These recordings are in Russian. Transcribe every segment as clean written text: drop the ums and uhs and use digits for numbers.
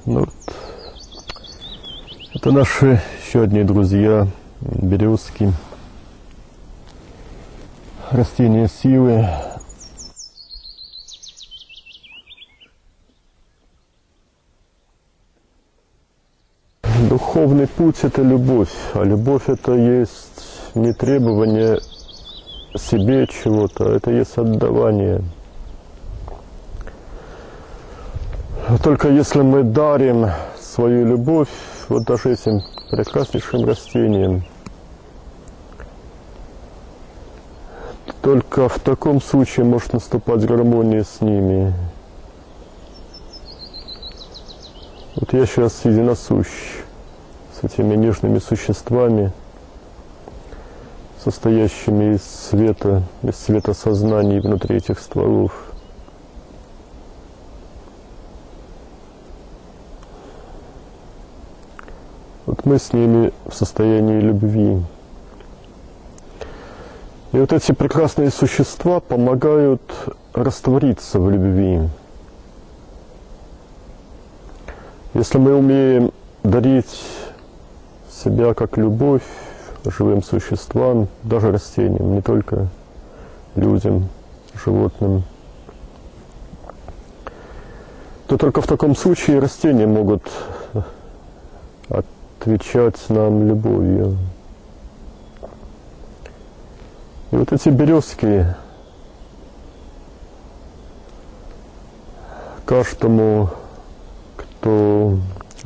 Ну, вот. Это наши еще одни друзья, березки, растения силы. Духовный путь – это любовь, а любовь – это есть не требование себе чего-то, это есть отдавание. Только если мы дарим свою любовь, вот даже этим прекраснейшим растениям, только в таком случае может наступать гармония с ними. Вот я сейчас единосущ с этими нежными существами, состоящими из света сознаний внутри этих стволов. Вот мы с ними в состоянии любви. И вот эти прекрасные существа помогают раствориться в любви. Если мы умеем дарить себя как любовь живым существам, даже растениям, не только людям, животным, то только в таком случае растения могут отвечать нам любовью. И вот эти березки каждому, кто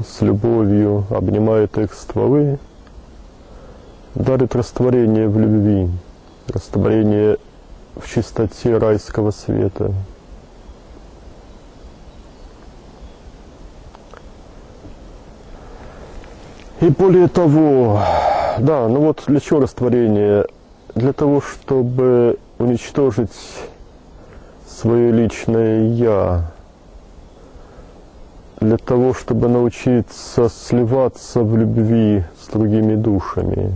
с любовью обнимает их стволы, дарит растворение в любви, растворение в чистоте райского света. И более того, да, ну вот для чего растворение? Для того, чтобы уничтожить свое личное «я», для того, чтобы научиться сливаться в любви с другими душами,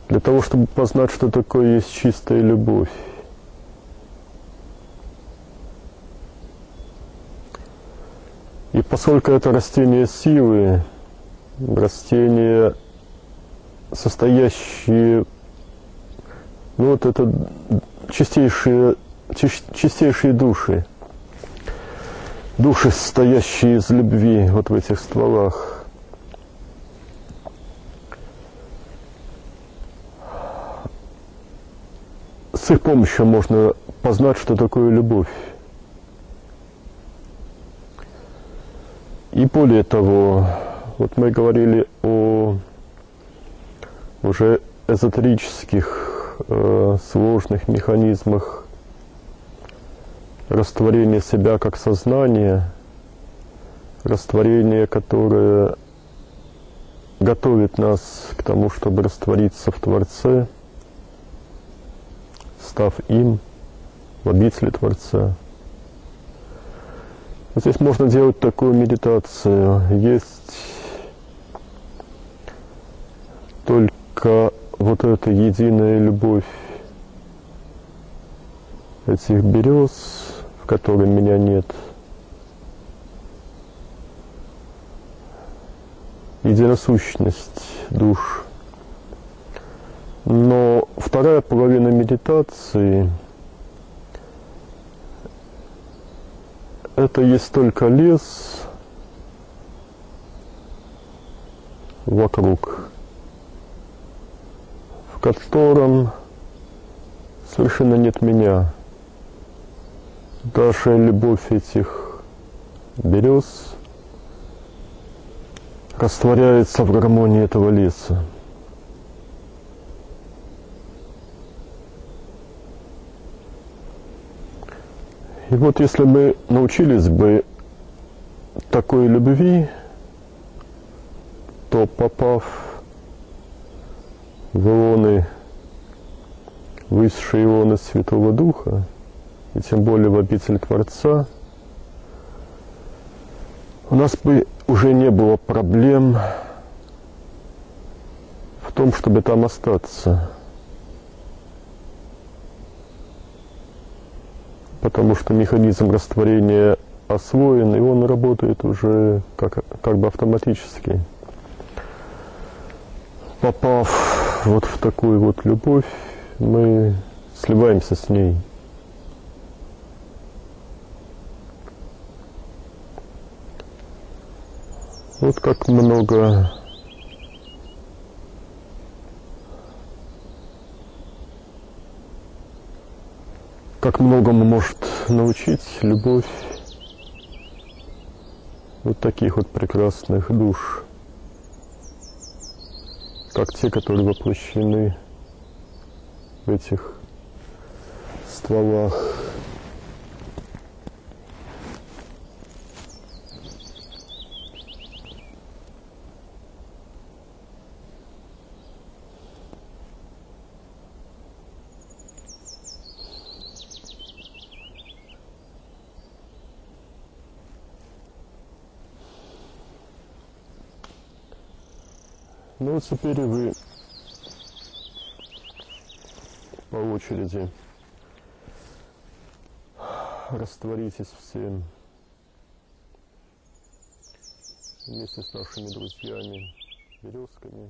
для того, чтобы познать, что такое есть чистая любовь. И поскольку это растение силы, растение, состоящие, ну вот это чистейшие души, души, состоящие из любви вот в этих стволах. С их помощью можно познать, что такое любовь. И более того, вот мы говорили о уже эзотерических, сложных механизмах растворения себя как сознания, растворение, которое готовит нас к тому, чтобы раствориться в Творце, став им в обители Творца. Здесь можно делать такую медитацию. Есть только вот эта единая любовь этих берез, в которой меня нет. Единосущность душ. Но вторая половина медитации – это есть только лес вокруг, в котором совершенно нет меня. Даже любовь этих берез растворяется в гармонии этого леса. И вот если мы научились бы такой любви, то, попав в ионы, высшие ионы Святого Духа, и тем более в обитель Творца, у нас бы уже не было проблем в том, чтобы там остаться. Потому что механизм растворения освоен, и он работает уже как бы автоматически. Попав вот в такую вот любовь, мы сливаемся с ней. Вот как много многому может научить любовь вот таких вот прекрасных душ, как те, которые воплощены в этих стволах. Ну вот теперь вы по очереди растворитесь все вместе с нашими друзьями, березками.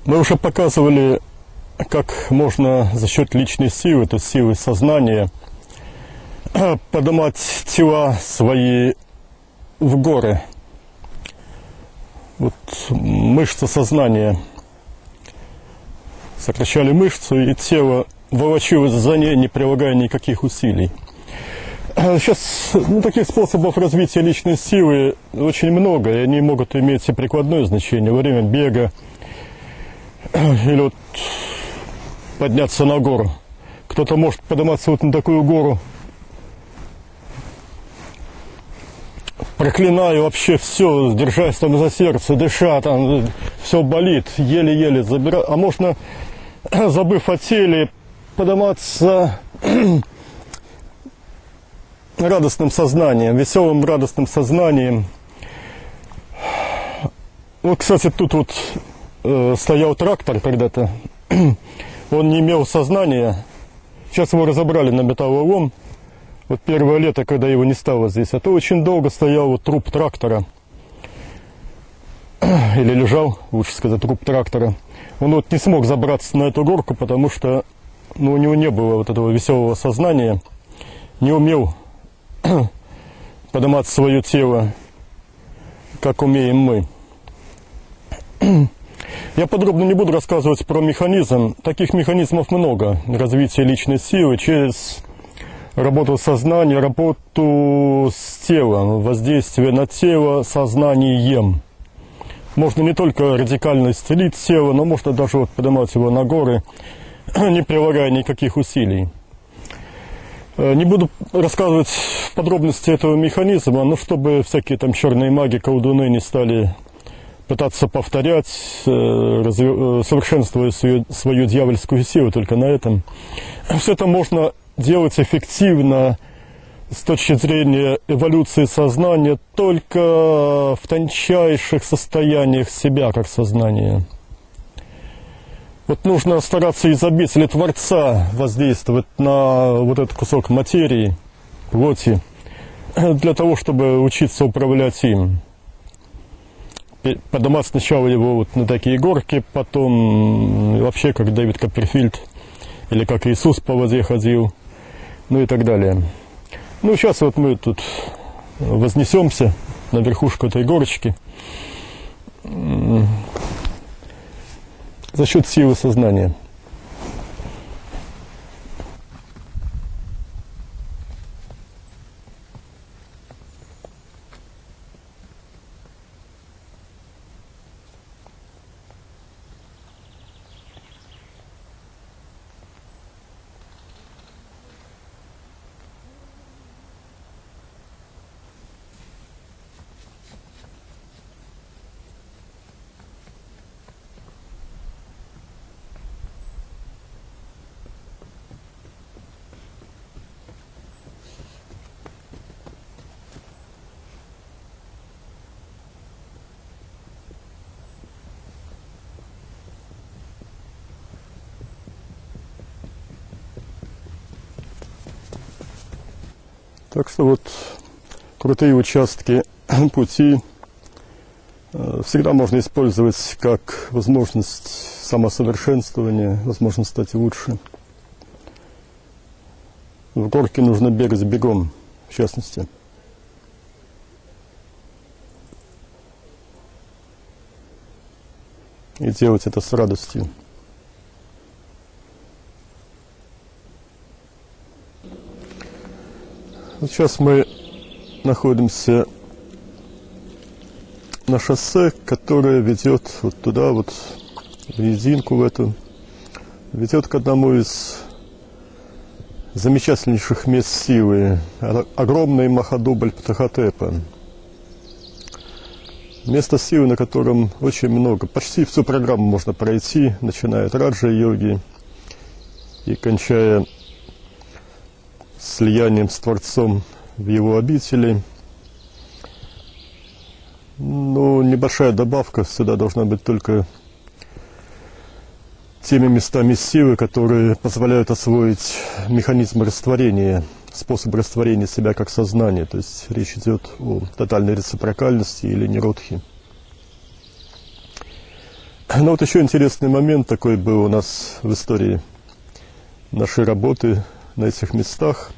Мы уже показывали, как можно за счет личной силы, то есть силы сознания, поднимать тела свои в горы. Вот мышцы сознания. Сокращали мышцу, и тело волочилось за ней, не прилагая никаких усилий. Сейчас таких способов развития личной силы очень много, и они могут иметь и прикладное значение во время бега, или вот подняться на гору. Кто-то может подниматься вот на такую гору, проклиная вообще все, держась там за сердце, дыша, там все болит, еле-еле забирать. А можно, забыв о теле, подниматься радостным сознанием, веселым радостным сознанием. Вот, кстати, тут вот стоял трактор когда-то, он не имел сознания, сейчас его разобрали на металлолом, вот первое лето, когда его не стало здесь, а то очень долго стоял вот труп трактора, или лежал, лучше сказать, труп трактора. Он вот не смог забраться на эту горку, потому что у него не было вот этого веселого сознания, не умел поднимать свое тело, как умеем мы. Я подробно не буду рассказывать про механизм. Таких механизмов много. Развитие личной силы через работу сознания, работу с телом, воздействие на тело сознанием. Можно не только радикально исцелить тело, но можно даже вот поднимать его на горы, не прилагая никаких усилий. Не буду рассказывать подробности этого механизма, но чтобы всякие там черные маги, колдуны не стали пытаться повторять, совершенствуя свою дьявольскую силу только на этом. Все это можно делать эффективно с точки зрения эволюции сознания только в тончайших состояниях себя как сознания. Вот нужно стараться из обители Творца воздействовать на вот этот кусок материи, плоти, для того, чтобы учиться управлять им. Поднимать сначала его вот на такие горки, потом вообще как Дэвид Копперфильд, или как Иисус по воде ходил, ну и так далее. Ну, сейчас вот мы тут вознесемся на верхушку этой горочки за счет силы сознания. Так что вот крутые участки пути всегда можно использовать как возможность самосовершенствования, возможность стать лучше. В горке нужно бегать бегом, в частности. И делать это с радостью. Вот сейчас мы находимся на шоссе, которое ведет вот туда, вот в низинку в эту, ведет к одному из замечательнейших мест силы, огромный Махадубль Птахотепа. Место силы, на котором очень много, почти всю программу можно пройти, начиная от раджа-йоги и кончая слиянием с Творцом в его обители. Ну, небольшая добавка сюда должна быть только теми местами силы, которые позволяют освоить механизм растворения, способ растворения себя как сознания. То есть речь идет о тотальной рецепрокальности или ниродхи. Но вот еще интересный момент такой был у нас в истории нашей работы на этих местах.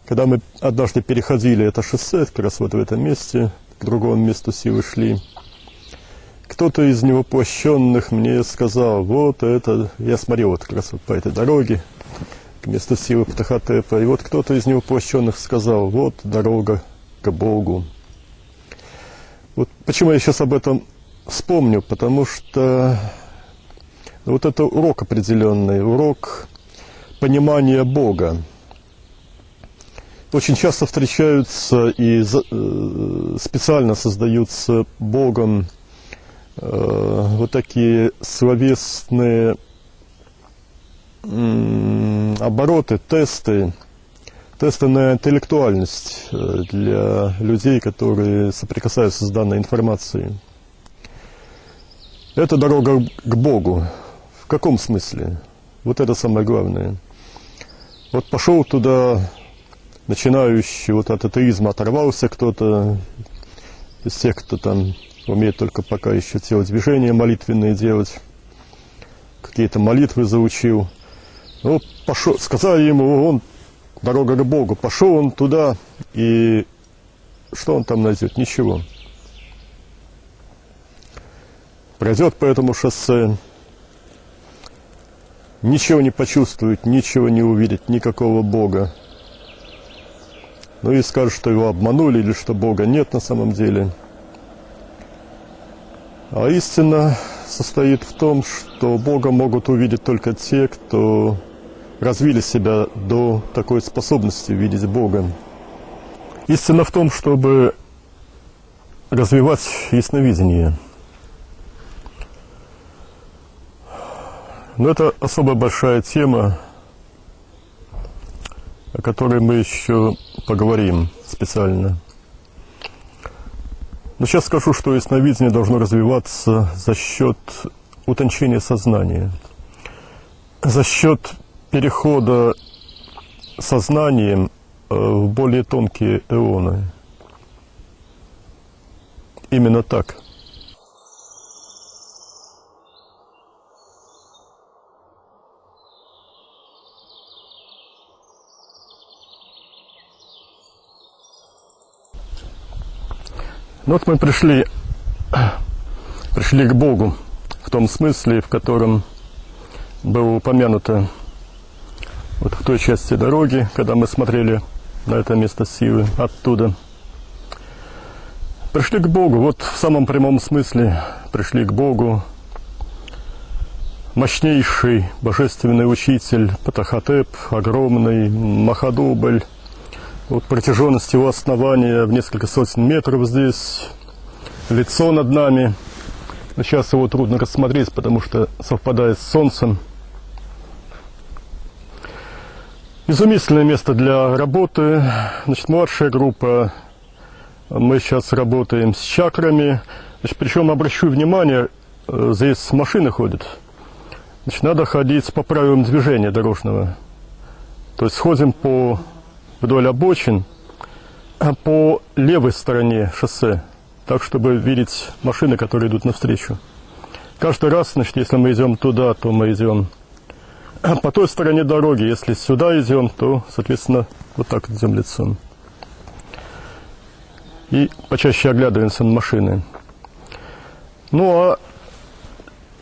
Когда мы однажды переходили это шоссе, как раз вот в этом месте, к другому месту силы шли, кто-то из невоплощенных мне сказал: вот это, я смотрел вот как раз вот по этой дороге, к месту силы Птахотепа, и вот кто-то из невоплощенных сказал: вот дорога к Богу. Вот почему я сейчас об этом вспомню, потому что вот это урок определенный, урок понимания Бога. Очень часто встречаются и специально создаются Богом вот такие словесные обороты, тесты на интеллектуальность для людей, которые соприкасаются с данной информацией. Это дорога к Богу. В каком смысле? Вот это самое главное. Вот пошел туда начинающий, вот от атеизма оторвался кто-то, из тех, кто там умеет только пока еще телодвижения молитвенные делать, какие-то молитвы заучил. Ну, пошел, сказали ему, он дорога к Богу. Пошел он туда, и что он там найдет? Ничего. Пройдет по этому шоссе, ничего не почувствует, ничего не увидит, никакого Бога. Ну и скажут, что его обманули, или что Бога нет на самом деле. А истина состоит в том, что Бога могут увидеть только те, кто развили себя до такой способности видеть Бога. Истина в том, чтобы развивать ясновидение. Но это особо большая тема, о которой мы еще поговорим специально. Но сейчас скажу, что ясновидение должно развиваться за счет утончения сознания. За счет перехода сознанием в более тонкие эоны. Именно так. Ну вот мы пришли к Богу в том смысле, в котором было упомянуто вот в той части дороги, когда мы смотрели на это место силы оттуда. Пришли к Богу, вот в самом прямом смысле пришли к Богу. Мощнейший божественный учитель Патахотеп, огромный Махадубль, вот протяженность его основания в несколько сотен метров здесь, лицо над нами. Но сейчас его трудно рассмотреть, потому что совпадает с солнцем. Изумительное место для работы. Значит, младшая группа. Мы сейчас работаем с чакрами. Значит, причем обращу внимание, здесь машины ходят. Значит, надо ходить по правилам движения дорожного. То есть ходим вдоль обочин, по левой стороне шоссе, так, чтобы видеть машины, которые идут навстречу. Каждый раз, значит, если мы идем туда, то мы идем по той стороне дороги. Если сюда идем, то, соответственно, вот так идем лицом. И почаще оглядываемся на машины. Ну, а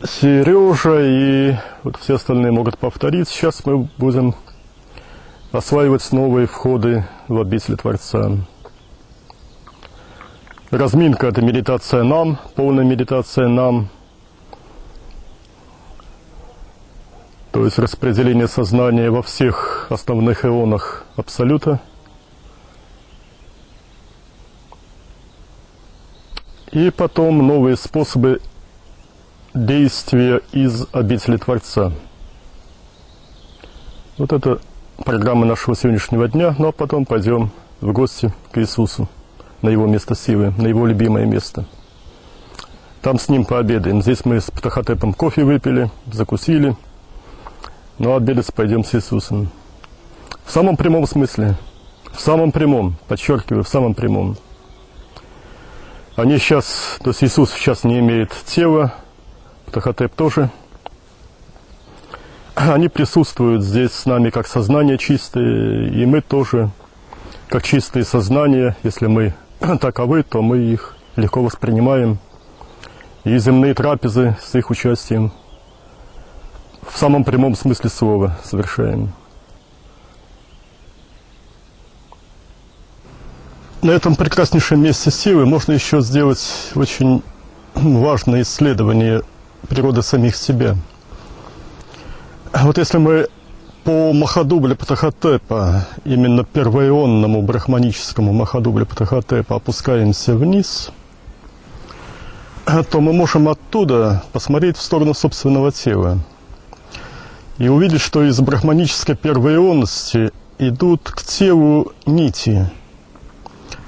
Сережа и вот все остальные могут повторить. Сейчас мы будем осваивать новые входы в обитель Творца. Разминка – это медитация нам, полная медитация нам. То есть распределение сознания во всех основных эонах Абсолюта. И потом новые способы действия из обители Творца. Вот это программа нашего сегодняшнего дня, ну а потом пойдем в гости к Иисусу, на его место силы, на его любимое место. Там с ним пообедаем. Здесь мы с Патахотепом кофе выпили, закусили, но обедать пойдем с Иисусом. В самом прямом смысле, в самом прямом, подчеркиваю, в самом прямом. Они сейчас, то есть Иисус сейчас не имеет тела, Патахотеп тоже. Они присутствуют здесь с нами как сознание чистое, и мы тоже как чистые сознания. Если мы таковы, то мы их легко воспринимаем. И земные трапезы с их участием в самом прямом смысле слова совершаем. На этом прекраснейшем месте силы можно еще сделать очень важное исследование природы самих себя. Вот если мы по Махадубле Патахотепа, именно первоионному брахманическому Махадубле Патахотепа опускаемся вниз, то мы можем оттуда посмотреть в сторону собственного тела и увидеть, что из брахманической первоионности идут к телу нити.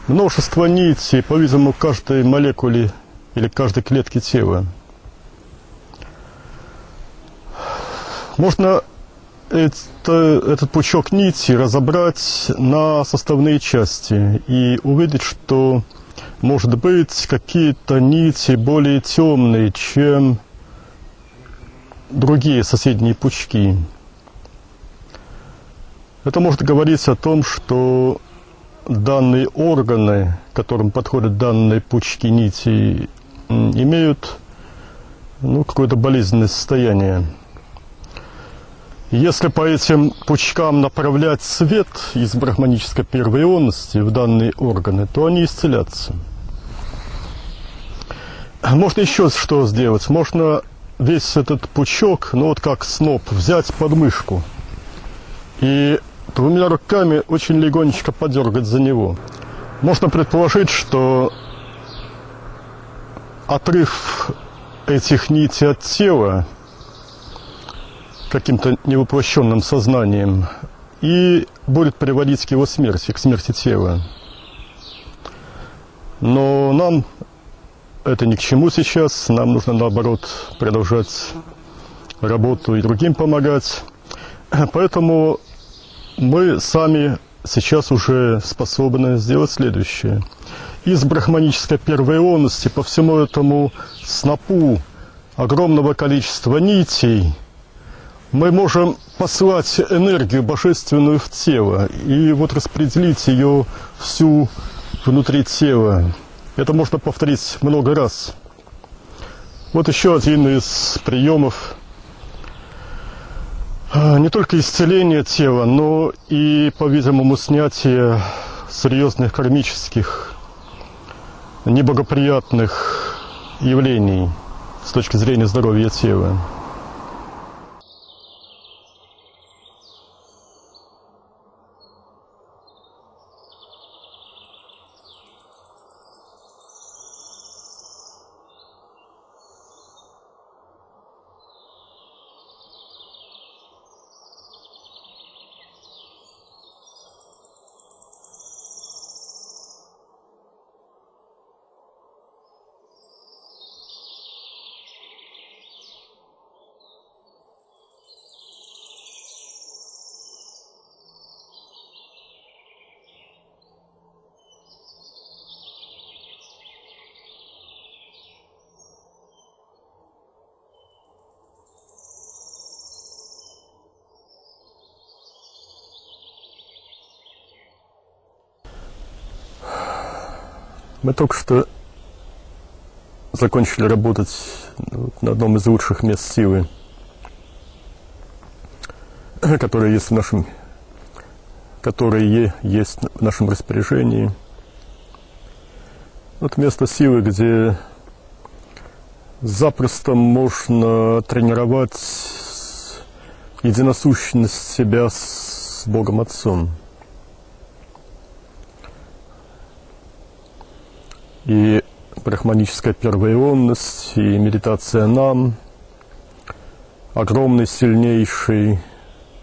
Множество нитей, по-видимому, каждой молекуле или каждой клетке тела. Можно этот пучок нитей разобрать на составные части и увидеть, что, может быть, какие-то нити более темные, чем другие соседние пучки. Это может говорить о том, что данные органы, к которым подходят данные пучки нитей, имеют какое-то болезненное состояние. Если по этим пучкам направлять свет из брахманической первоионности в данные органы, то они исцелятся. Можно еще что сделать? Можно весь этот пучок, вот как сноп, взять под мышку и двумя руками очень легонечко подергать за него. Можно предположить, что отрыв этих нитей от тела каким-то невоплощенным сознанием и будет приводить к его смерти, к смерти тела. Но нам это ни к чему сейчас. Нам нужно, наоборот, продолжать работу и другим помогать. Поэтому мы сами сейчас уже способны сделать следующее. Из брахманической первоионности по всему этому снопу огромного количества нитей мы можем послать энергию божественную в тело и вот распределить ее всю внутри тела. Это можно повторить много раз. Вот еще один из приемов не только исцеления тела, но и, по-видимому, снятия серьезных кармических, неблагоприятных явлений с точки зрения здоровья тела. Мы только что закончили работать на одном из лучших мест силы, которые есть в нашем распоряжении. Вот место силы, где запросто можно тренировать единосущность себя с Богом Отцом. И брахманическая первоионность, и медитация нам, огромный, сильнейший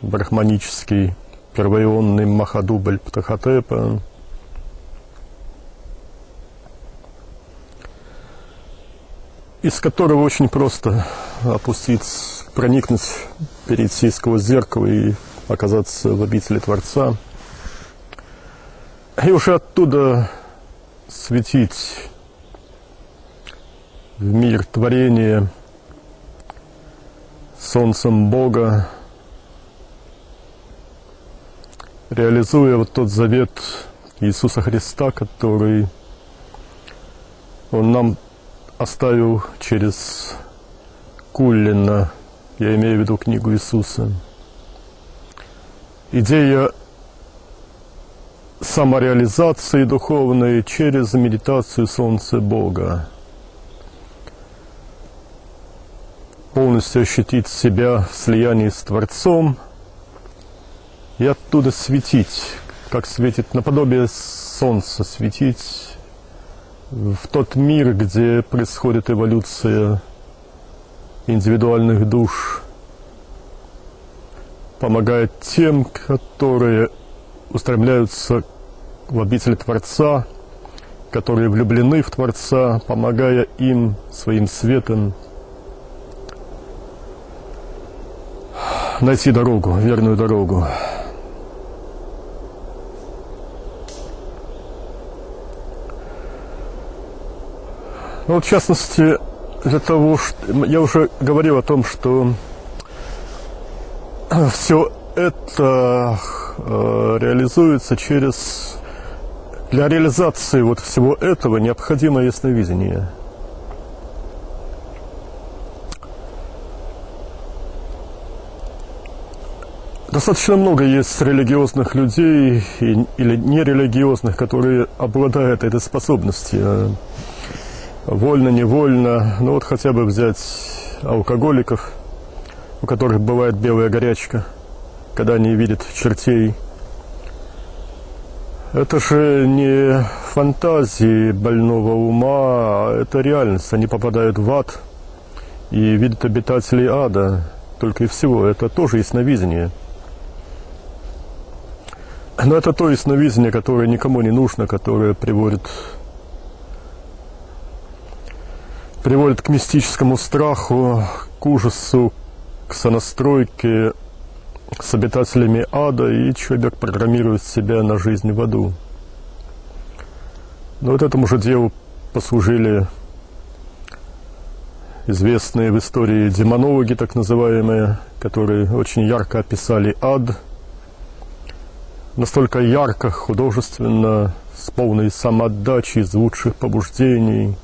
брахманический первоионный Махадубль Птахотепа, из которого очень просто опуститься, проникнуть, перейти сквозь зеркало и оказаться в обители Творца. И уже оттуда светить в мир творения солнцем Бога, реализуя вот тот завет Иисуса Христа, который Он нам оставил через Куллина, я имею в виду книгу Иисуса. Идея самореализации духовной через медитацию Солнца Бога. Полностью ощутить себя в слиянии с Творцом и оттуда светить, как светит наподобие Солнца, светить в тот мир, где происходит эволюция индивидуальных душ, помогает тем, которые устремляются в обитель Творца, которые влюблены в Творца, помогая им своим светом найти дорогу, верную дорогу. Ну, вот в частности, для того, что я уже говорил о том, что все это реализуется через... Для реализации вот всего этого необходимо ясновидение. Достаточно много есть религиозных людей или нерелигиозных, которые обладают этой способностью. Вольно-невольно, ну вот хотя бы взять алкоголиков, у которых бывает белая горячка, когда они видят чертей. Это же не фантазии больного ума, а это реальность. Они попадают в ад и видят обитателей ада, только и всего. Это тоже ясновидение. Но это то ясновидение, которое никому не нужно, которое приводит приводит к мистическому страху, к ужасу, к сонастройке с обитателями ада, и человек программирует себя на жизнь в аду. Но вот этому же делу послужили известные в истории демонологи, так называемые, которые очень ярко описали ад, настолько ярко, художественно, с полной самоотдачей, из лучших побуждений.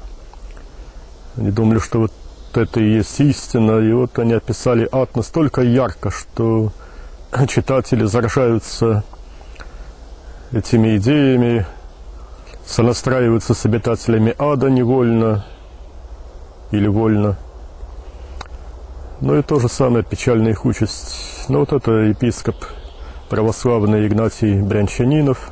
Они думали, что вот это и есть истина, и вот они описали ад настолько ярко, что читатели заражаются этими идеями, сонастраиваются с обитателями ада невольно или вольно. Но и то же самое печальная их участь. Но вот это епископ православный Игнатий Брянчанинов,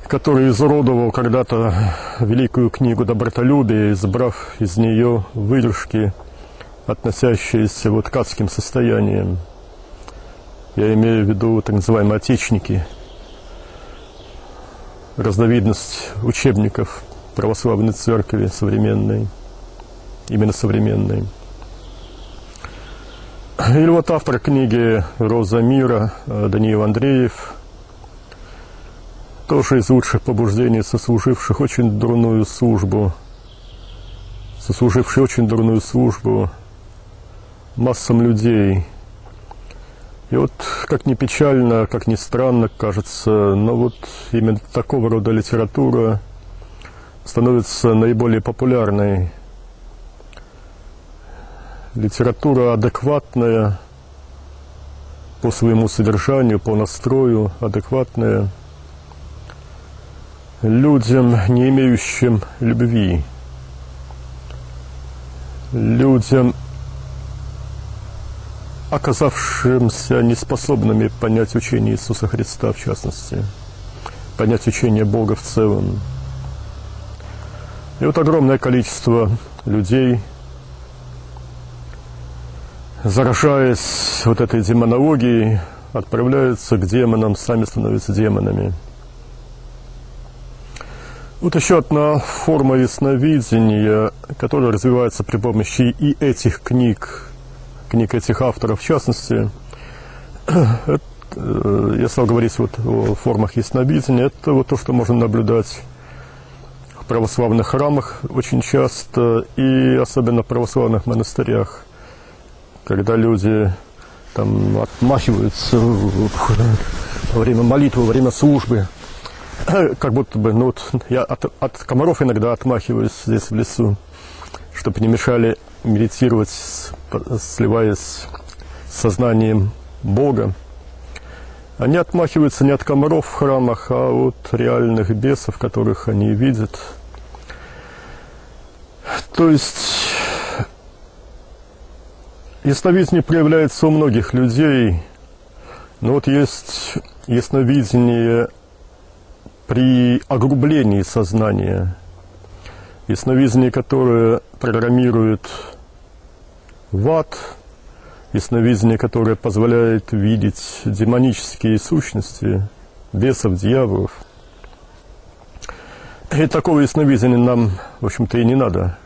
который изуродовал когда-то великую книгу «Добротолюбие», избрав из нее выдержки, относящиеся вот к адским состояниям. Я имею в виду так называемые отечники, разновидность учебников православной церкви современной, именно современной. Или вот автор книги «Роза мира» Даниил Андреев, тоже из лучших побуждений, сослуживший очень дурную службу массам людей. И вот, как ни печально, как ни странно кажется, но вот именно такого рода литература становится наиболее популярной. Литература адекватная по своему содержанию, по настрою, адекватная людям, не имеющим любви, людям, оказавшимся неспособными понять учение Иисуса Христа, в частности, понять учение Бога в целом. И вот огромное количество людей, заражаясь вот этой демонологией, отправляются к демонам, сами становятся демонами. Вот еще одна форма ясновидения, которая развивается при помощи и этих книг этих авторов, в частности, я стал говорить вот о формах ясновидения, это вот то, что можно наблюдать в православных храмах очень часто, и особенно в православных монастырях, когда люди там отмахиваются во время молитвы, во время службы, как будто бы, ну вот я от комаров иногда отмахиваюсь здесь в лесу, чтобы не мешали медитировать, сливаясь с сознанием Бога. Они отмахиваются не от комаров в храмах, а от реальных бесов, которых они видят. То есть ясновидение проявляется у многих людей, но вот есть ясновидение при огрублении сознания, ясновидение, которое программирует в ад, ясновидение, которое позволяет видеть демонические сущности, бесов, дьяволов. И такого ясновидения нам, в общем-то, и не надо.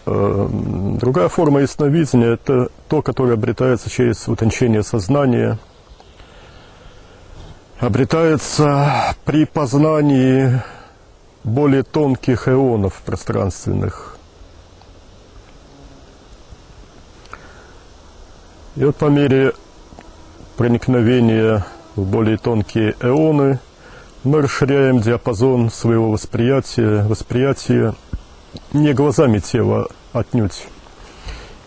Другая форма ясновидения – это то, которое обретается через утончение сознания, обретается при познании более тонких эонов пространственных. И вот по мере проникновения в более тонкие эоны мы расширяем диапазон своего восприятия не глазами тела отнюдь,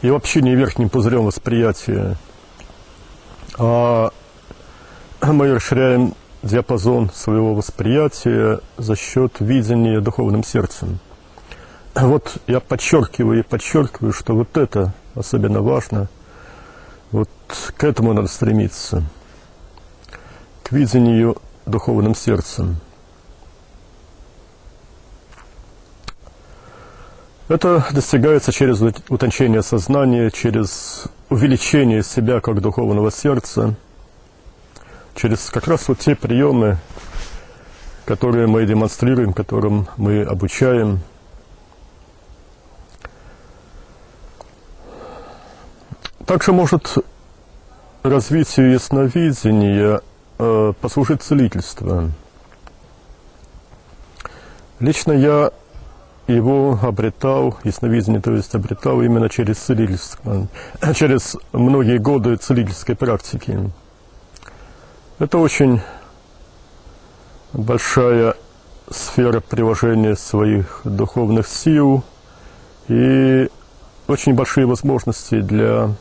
и вообще не верхним пузырем восприятия, а мы расширяем диапазон своего восприятия за счет видения духовным сердцем. Вот я подчеркиваю, что вот это особенно важно. Вот к этому надо стремиться, к видению духовным сердцем. Это достигается через утончение сознания, через увеличение себя как духовного сердца, через как раз вот те приемы, которые мы демонстрируем, которым мы обучаем. Также может развитию ясновидения послужить целительство. Лично я его обретал, ясновидение, то есть обретал именно через целительство, через многие годы целительской практики. Это очень большая сфера приложения своих духовных сил и очень большие возможности для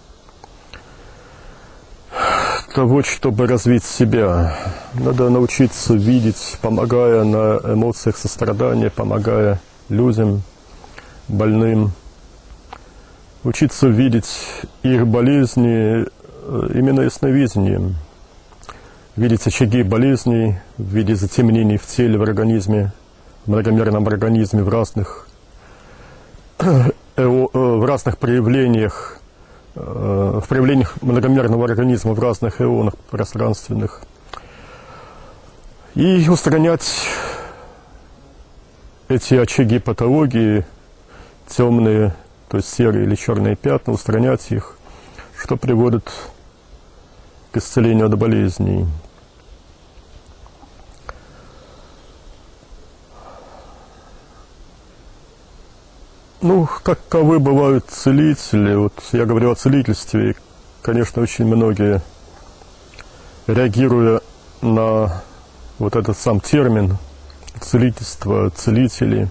того, чтобы развить себя. Надо научиться видеть, помогая на эмоциях сострадания, помогая людям, больным. Учиться видеть их болезни именно ясновидением. Видеть очаги болезней, видеть затемнений в теле, в организме, в многомерном организме, в разных проявлениях, в проявлениях многомерного организма в разных ионах пространственных. И устранять эти очаги патологии, темные, то есть серые или черные пятна, устранять их, что приводит к исцелению от болезней. Ну, каковы бывают целители? Вот я говорю о целительстве, и, конечно, очень многие, реагируя на вот этот сам термин целительство, целители,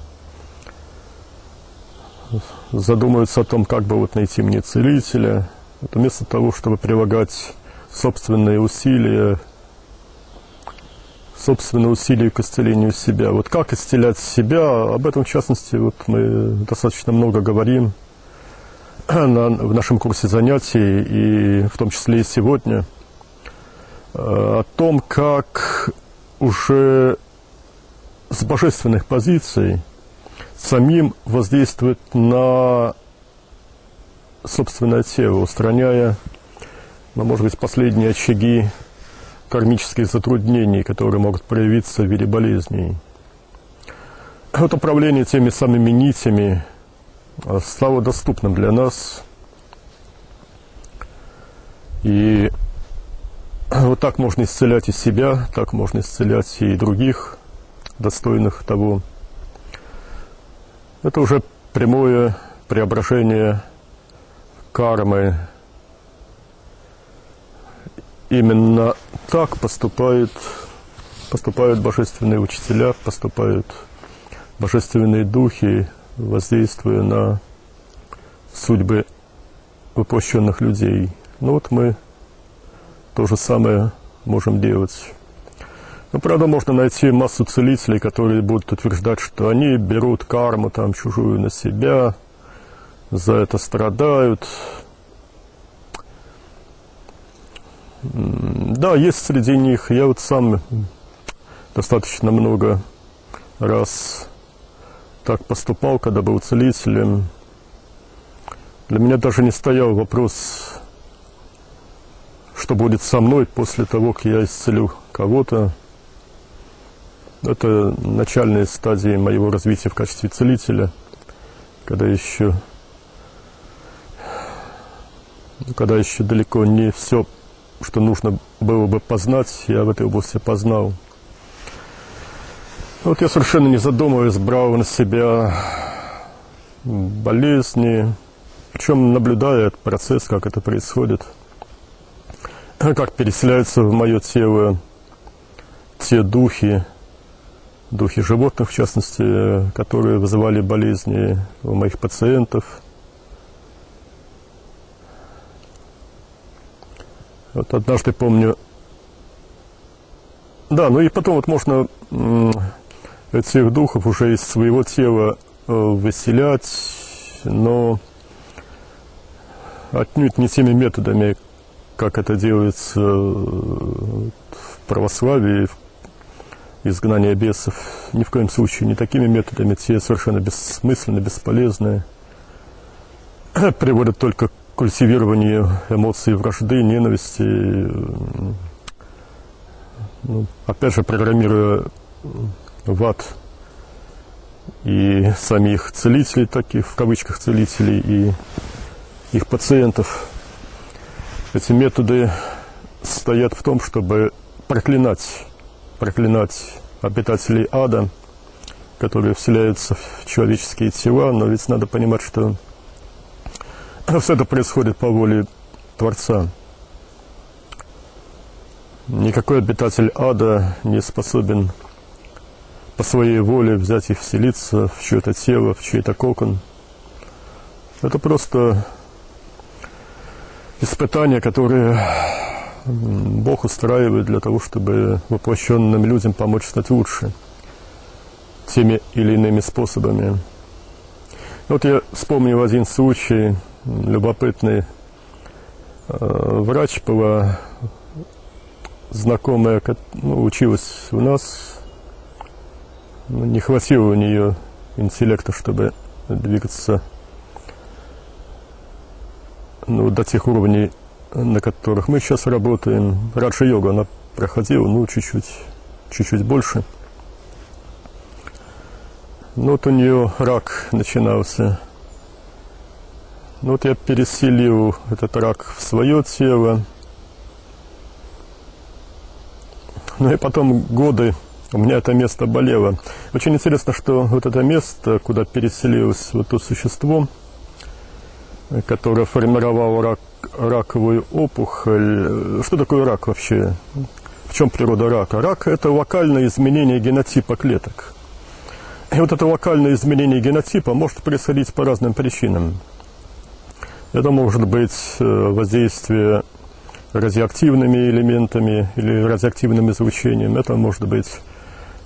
задумываются о том, как бы вот найти мне целителя. Это вместо того, чтобы прилагать собственные усилия к исцелению себя. Вот как исцелять себя, об этом, в частности, вот мы достаточно много говорим в нашем курсе занятий, и в том числе и сегодня, о том, как уже с божественных позиций самим воздействовать на собственное тело, устраняя, может быть, последние очаги кармических затруднений, которые могут проявиться в виде болезней. Вот управление теми самыми нитями стало доступным для нас. И вот так можно исцелять и себя, так можно исцелять и других, достойных того. Это уже прямое преображение кармы. Именно так поступают божественные учителя, поступают божественные духи, воздействуя на судьбы воплощенных людей. Ну вот мы то же самое можем делать. Но, правда, можно найти массу целителей, которые будут утверждать, что они берут карму там чужую на себя, за это страдают. Да, есть среди них. Я вот сам достаточно много раз так поступал, когда был целителем. Для меня даже не стоял вопрос, что будет со мной после того, как я исцелю кого-то. Это начальные стадии моего развития в качестве целителя, когда еще далеко не все, что нужно было бы познать, я в этой области познал. Вот я совершенно не задумываясь брал на себя болезни, причем наблюдая этот процесс, как это происходит, как переселяются в мое тело те духи животных, в частности, которые вызывали болезни у моих пациентов. Вот однажды помню, да, ну и потом вот можно этих духов уже из своего тела выселять, но отнюдь не теми методами, как это делается в православии, изгнание бесов. Ни в коем случае не такими методами, те совершенно бессмысленны, бесполезны, приводят только к культивированию эмоций вражды, ненависти, ну, опять же, программируя в ад и самих целителей, таких в кавычках целителей, и их пациентов. Эти методы стоят в том, чтобы проклинать обитателей ада, которые вселяются в человеческие тела, но ведь надо понимать, что все это происходит по воле Творца. Никакой обитатель ада не способен по своей воле взять и вселиться в чье-то тело, в чей-то кокон. Это просто испытания, которые Бог устраивает для того, чтобы воплощенным людям помочь стать лучше теми или иными способами. Вот я вспомнил один случай любопытный. Врач была знакомая, училась у нас, не хватило у нее интеллекта, чтобы двигаться до тех уровней, на которых мы сейчас работаем. Раджа-йогу она проходила, чуть-чуть больше. Но вот у нее рак начинался. Вот я переселил этот рак в свое тело. Ну и потом годы у меня это место болело. Очень интересно, что вот это место, куда переселилось вот то существо, которое формировало раковую опухоль. Что такое рак вообще? В чем природа рака? Рак – это локальное изменение генотипа клеток. И вот это локальное изменение генотипа может происходить по разным причинам. Это может быть воздействие радиоактивными элементами или радиоактивным излучением. Это может быть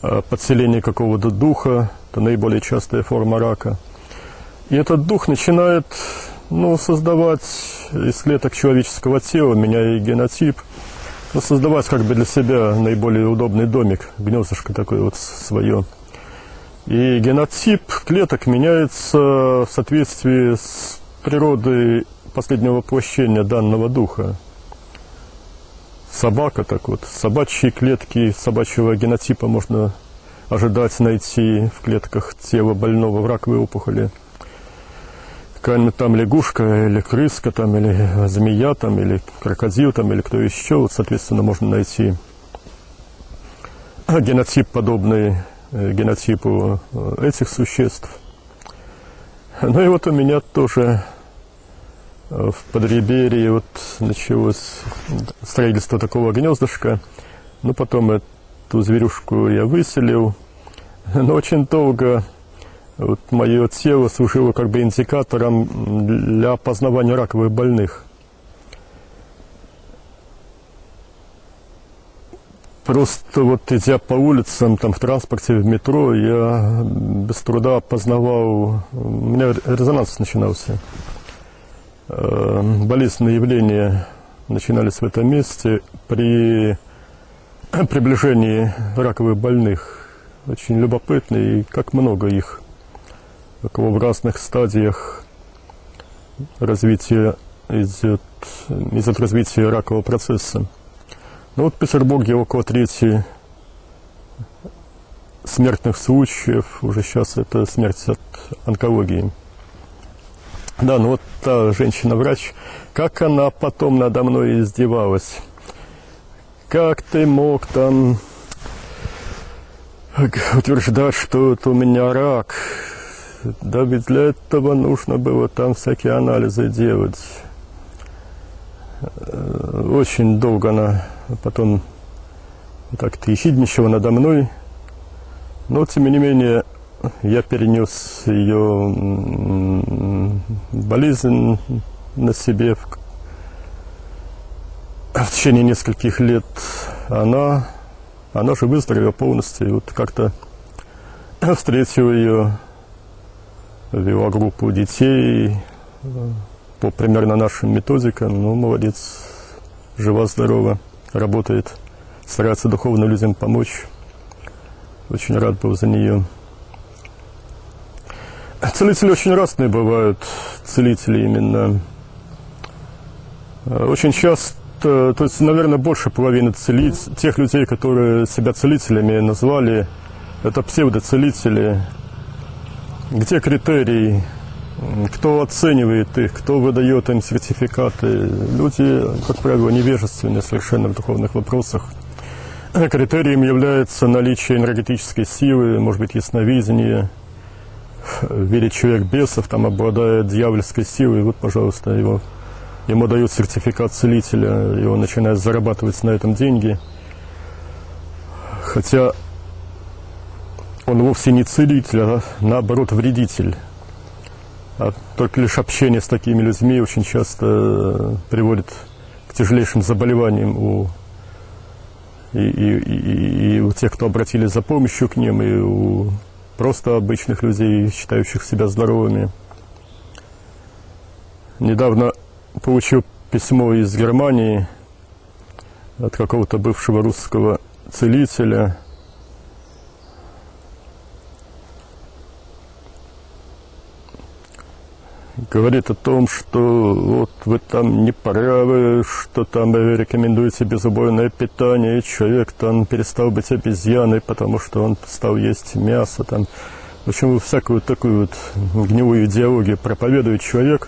подселение какого-то духа, это наиболее частая форма рака. И этот дух начинает создавать из клеток человеческого тела, меняя генотип, создавать как бы для себя наиболее удобный домик, гнездышко такое вот свое. И генотип клеток меняется в соответствии с природой последнего воплощения данного духа. Собака, так вот, собачьи клетки собачьего генотипа можно ожидать найти в клетках тела больного в раковой опухоли. Какая-нибудь там лягушка, или крыска, там, или змея, там, или крокодил, там, или кто еще, вот, соответственно, можно найти генотип, подобный генотипу этих существ. Ну и вот у меня тоже в Подреберье вот началось строительство такого гнездышка. Потом эту зверюшку я выселил. Но очень долго вот мое тело служило как бы индикатором для опознавания раковых больных. Просто вот идя по улицам, там в транспорте, в метро, я без труда опознавал, у меня резонанс начинался. Болезненные явления начинались в этом месте при приближении раковых больных. Очень любопытно, и как много их, в разных стадиях развития идет развития ракового процесса. Вот в Петербурге около трети смертных случаев, уже сейчас это смерть от онкологии. Да, вот та женщина-врач, как она потом надо мной издевалась. Как ты мог там утверждать, что это у меня рак? Да ведь для этого нужно было там всякие анализы делать. Очень долго она потом так-то ехидничала надо мной. Но, тем не менее, я перенес ее болезнь на себе в течение нескольких лет. Она же выздоровела полностью. И вот как-то встретил ее, вела группу детей по примерно нашим методикам. Молодец, жива-здорова, работает, старается духовно людям помочь. Очень рад был за нее. Целители очень разные бывают, целители именно. Очень часто, то есть, наверное, больше половины тех людей, которые себя целителями назвали, это псевдоцелители. Где критерии? Кто оценивает их? Кто выдает им сертификаты? Люди, как правило, невежественны совершенно в духовных вопросах. Критерием является наличие энергетической силы, может быть, ясновидение. Видит человек бесов, там обладает дьявольской силой, вот, пожалуйста, ему дают сертификат целителя, и он начинает зарабатывать на этом деньги. Хотя он вовсе не целитель, а наоборот вредитель. А только лишь общение с такими людьми очень часто приводит к тяжелейшим заболеваниям и у тех, кто обратились за помощью к ним, и у просто обычных людей, считающих себя здоровыми. Недавно получил письмо из Германии от какого-то бывшего русского целителя. Говорит о том, что вот вы там не правы, что там рекомендуете безубойное питание, и человек там перестал быть обезьяной, потому что он стал есть мясо. Там. В общем, всякую такую вот гнилую идеологию проповедует человек.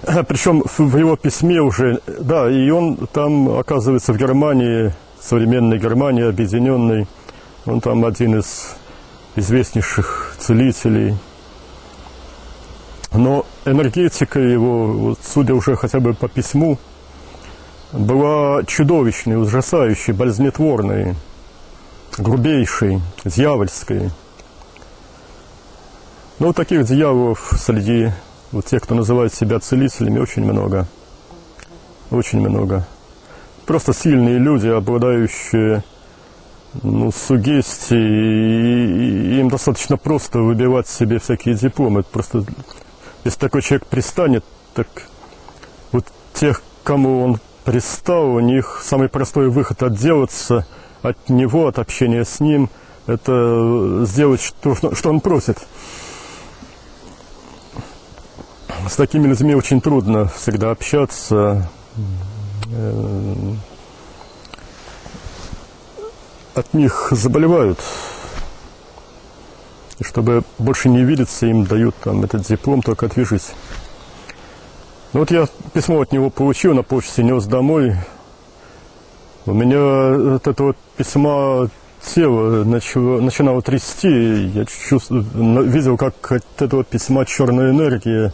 Причем в его письме уже, да, и он там, оказывается, в Германии, современной Германии, объединенной, он там один из известнейших целителей. Но энергетика его, вот, судя уже хотя бы по письму, была чудовищной, ужасающей, болезнетворной, грубейшей, дьявольской. Но таких дьяволов среди вот тех, кто называет себя целителями, очень много. Очень много. Просто сильные люди, обладающие сугестией, и им достаточно просто выбивать себе всякие дипломы. Это просто... Если такой человек пристанет, так вот тех, кому он пристал, у них самый простой выход отделаться от него, от общения с ним, это сделать то, что он просит. С такими людьми очень трудно всегда общаться. От них заболевают. И чтобы больше не видеться, им дают там этот диплом, только отвяжись. Ну вот я письмо от него получил, на почте нес домой. У меня от этого письма тело начинало трясти. Я видел, как от этого письма черная энергия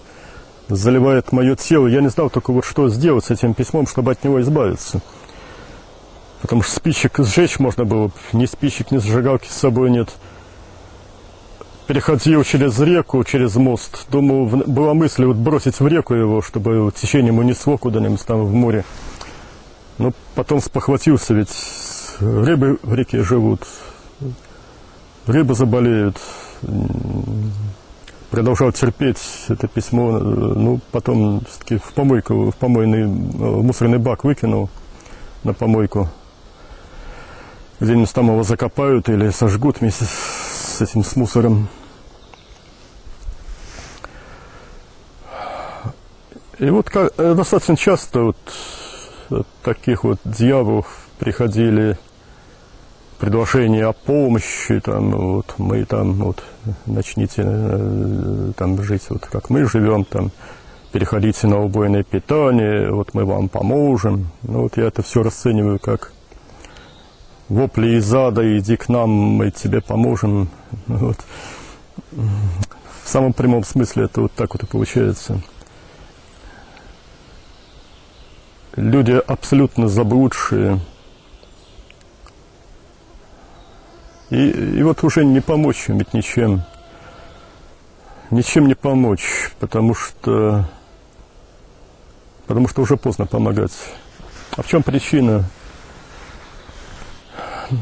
заливает мое тело. Я не знал только вот что сделать с этим письмом, чтобы от него избавиться. Потому что спичек сжечь можно было. Ни спичек, ни зажигалки с собой нет. Переходил через реку, через мост. Думал, была мысль вот бросить в реку его, чтобы течением унесло куда-нибудь там в море. Но потом спохватился, ведь рыбы в реке живут. Рыбы заболеют. Продолжал терпеть это письмо. Ну, потом все-таки в помойный мусорный бак выкинул на помойку. Где-нибудь там его закопают или сожгут вместе с этим, с мусором. И вот достаточно часто вот от таких вот дьяволов приходили предложения о помощи, там, вот, мы там, вот, начните там жить, вот, как мы живем, там, переходите на убойное питание, вот, мы вам поможем. Ну, вот я это все расцениваю как вопли из ада, иди к нам, мы тебе поможем. Вот. В самом прямом смысле это вот так вот и получается. Люди абсолютно заблудшие. И вот уже не помочь им ведь ничем. Ничем не помочь, потому что уже поздно помогать. А в чем причина?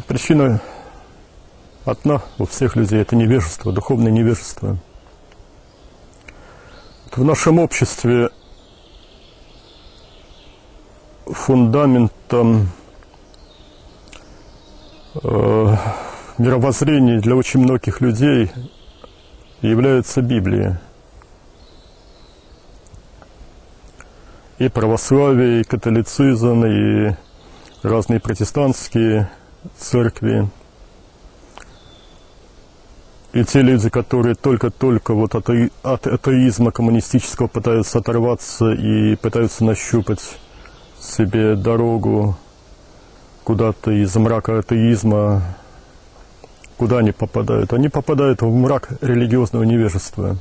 Причина одна у всех людей – это невежество, духовное невежество. В нашем обществе фундаментом мировоззрения для очень многих людей является Библия. И православие, и католицизм, и разные протестантские церкви. И те люди, которые только-только вот от атеизма коммунистического пытаются оторваться и пытаются нащупать себе дорогу куда-то из мрака атеизма, куда они попадают? Они попадают в мрак религиозного невежества.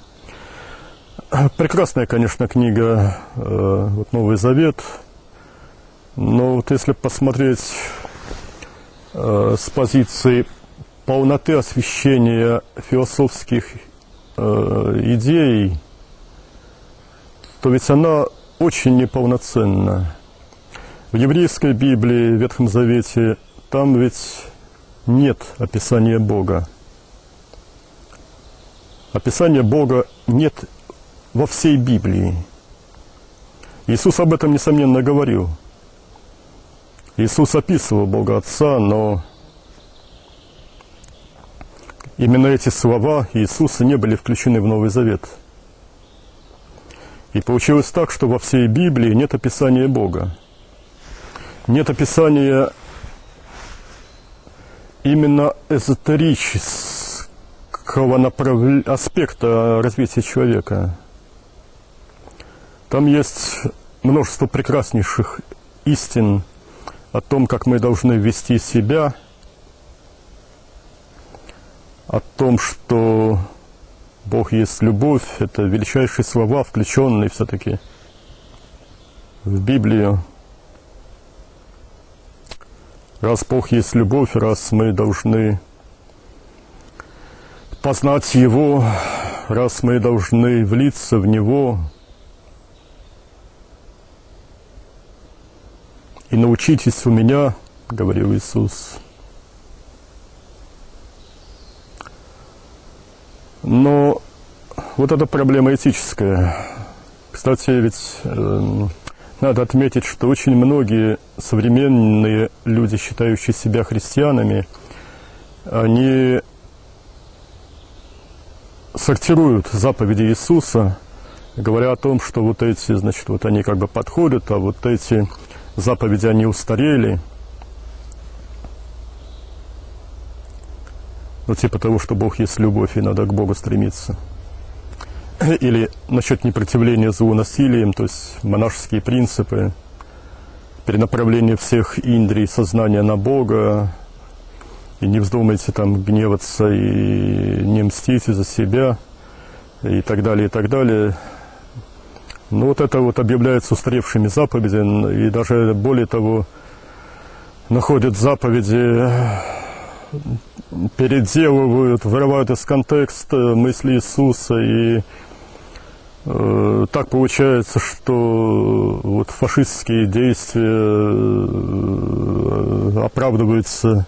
Прекрасная, конечно, книга вот «Новый Завет», но вот если посмотреть с позиции полноты освещения философских идей, то ведь она очень неполноценна. В еврейской Библии, в Ветхом Завете, там ведь нет описания Бога. Описания Бога нет во всей Библии. Иисус об этом, несомненно, говорил. Иисус описывал Бога Отца, но именно эти слова Иисуса не были включены в Новый Завет. И получилось так, что во всей Библии нет описания Бога. Нет описания именно эзотерического аспекта развития человека. Там есть множество прекраснейших истин о том, как мы должны вести себя, о том, что Бог есть любовь. Это величайшие слова, включенные все-таки в Библию. Раз Бог есть любовь, раз мы должны познать Его, раз мы должны влиться в Него и научитесь у меня, говорил Иисус. Но вот эта проблема этическая. Кстати, ведь надо отметить, что очень многие современные люди, считающие себя христианами, они сортируют заповеди Иисуса, говоря о том, что вот эти, значит, вот они как бы подходят, а вот эти заповеди, они устарели. Ну, типа того, что Бог есть любовь, и надо к Богу стремиться. Или насчет непротивления злу насилием, то есть монашеские принципы, перенаправление всех индрий сознания на Бога, и не вздумайте там гневаться и не мстите за себя, и так далее, и так далее. Ну, вот это вот объявляется устаревшими заповедями, и даже более того, находят заповеди, переделывают, вырывают из контекста мысли Иисуса, и так получается, что вот фашистские действия оправдываются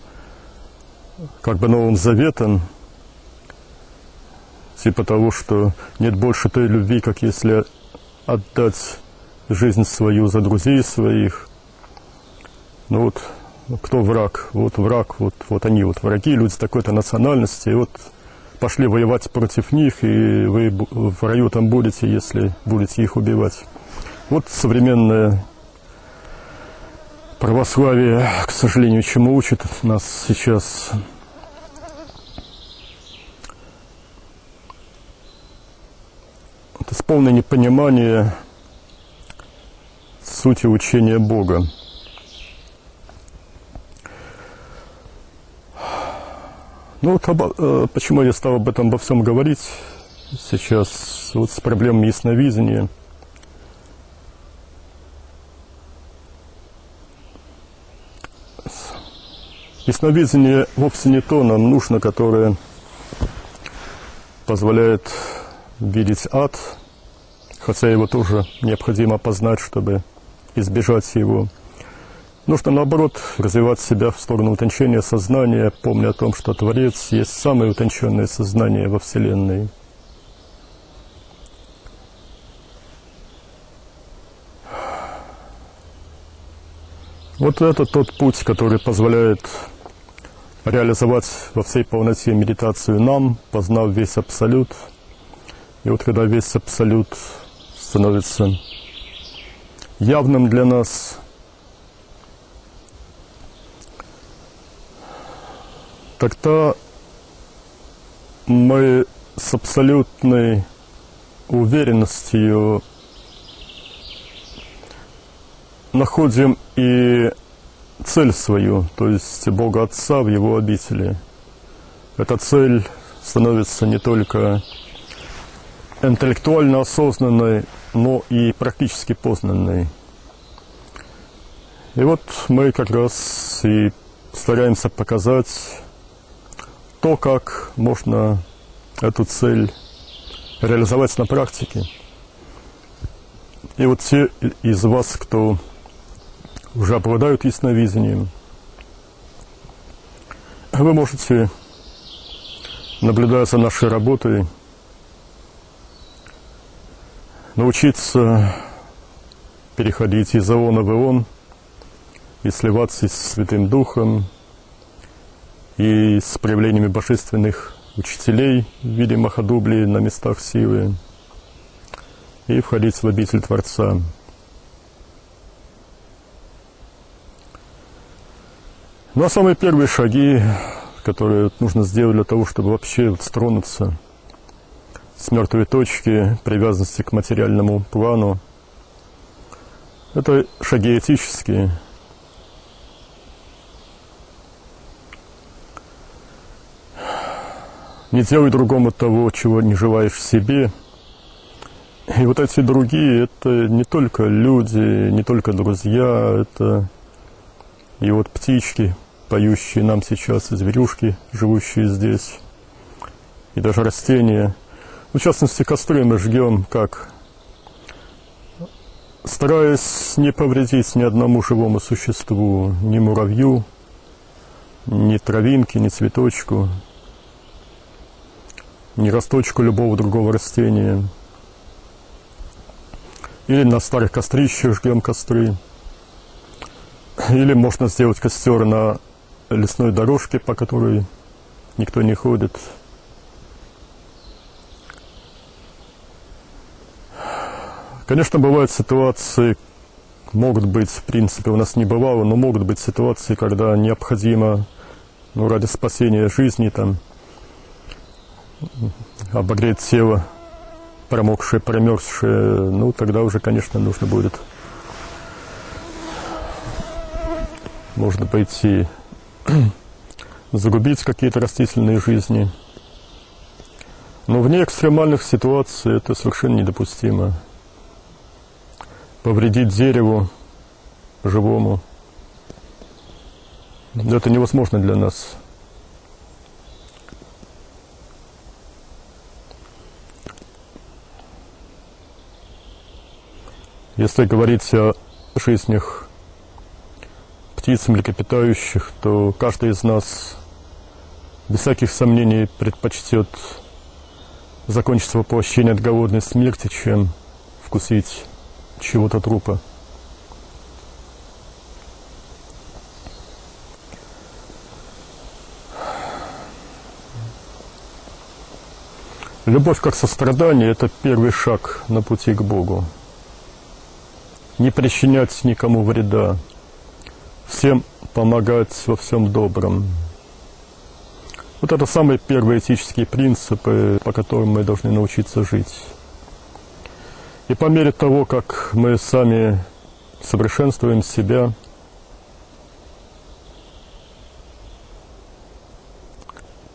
как бы Новым Заветом, типа того, что нет больше той любви, как если отдать жизнь свою за друзей своих. Ну вот, кто враг? Вот враг, вот они вот враги, люди такой-то национальности, и вот пошли воевать против них, и вы в раю там будете, если будете их убивать. Вот современное православие, к сожалению, чему учит нас сейчас. Это полное непонимание сути учения Бога. Ну вот почему я стал обо всем говорить сейчас, вот с проблемой ясновидения. Ясновидение вовсе не то нам нужно, которое позволяет видеть ад, хотя его тоже необходимо познать, чтобы избежать его. Нужно, наоборот, развивать себя в сторону утончения сознания, помня о том, что Творец есть самое утонченное сознание во Вселенной. Вот это тот путь, который позволяет реализовать во всей полноте медитацию нам, познав весь Абсолют. И вот когда весь Абсолют становится явным для нас, тогда мы с абсолютной уверенностью находим и цель свою, то есть Бога Отца в Его обители. Эта цель становится не только интеллектуально осознанной, но и практически познанной. И вот мы как раз и стараемся показать то, как можно эту цель реализовать на практике. И вот те из вас, кто уже обладают ясновидением, вы можете, наблюдая за нашей работой, научиться переходить из иона в ион и сливаться с Святым Духом и с проявлениями божественных учителей в виде махадублей на местах силы и входить в обитель Творца. Ну а самые первые шаги, которые нужно сделать для того, чтобы вообще стронуться с мертвой точки привязанности к материальному плану, это шаги этические. Не делай другому того, чего не желаешь себе. И вот эти другие, это не только люди, не только друзья, это и вот птички, поющие нам сейчас, и зверюшки, живущие здесь, и даже растения. В частности, костры мы жгем как? Стараясь не повредить ни одному живому существу, ни муравью, ни травинке, ни цветочку, ни росточку любого другого растения. Или на старых кострищах жгем костры. Или можно сделать костер на лесной дорожке, по которой никто не ходит. Конечно, бывают ситуации, могут быть, в принципе, у нас не бывало, но могут быть ситуации, когда необходимо, ради спасения жизни, обогреть тело, промокшее, промерзшее, тогда уже, конечно, нужно будет, можно пойти загубить какие-то растительные жизни. Но вне экстремальных ситуаций это совершенно недопустимо. Повредить дереву живому, это невозможно для нас. Если говорить о жизнях птиц, млекопитающих, то каждый из нас без всяких сомнений предпочтет закончить воплощение от голодной смерти, чем вкусить чего-то трупа. Любовь как сострадание – это первый шаг на пути к Богу. Не причинять никому вреда, всем помогать во всем добром. Вот это самые первые этические принципы, по которым мы должны научиться жить. И по мере того, как мы сами совершенствуем себя,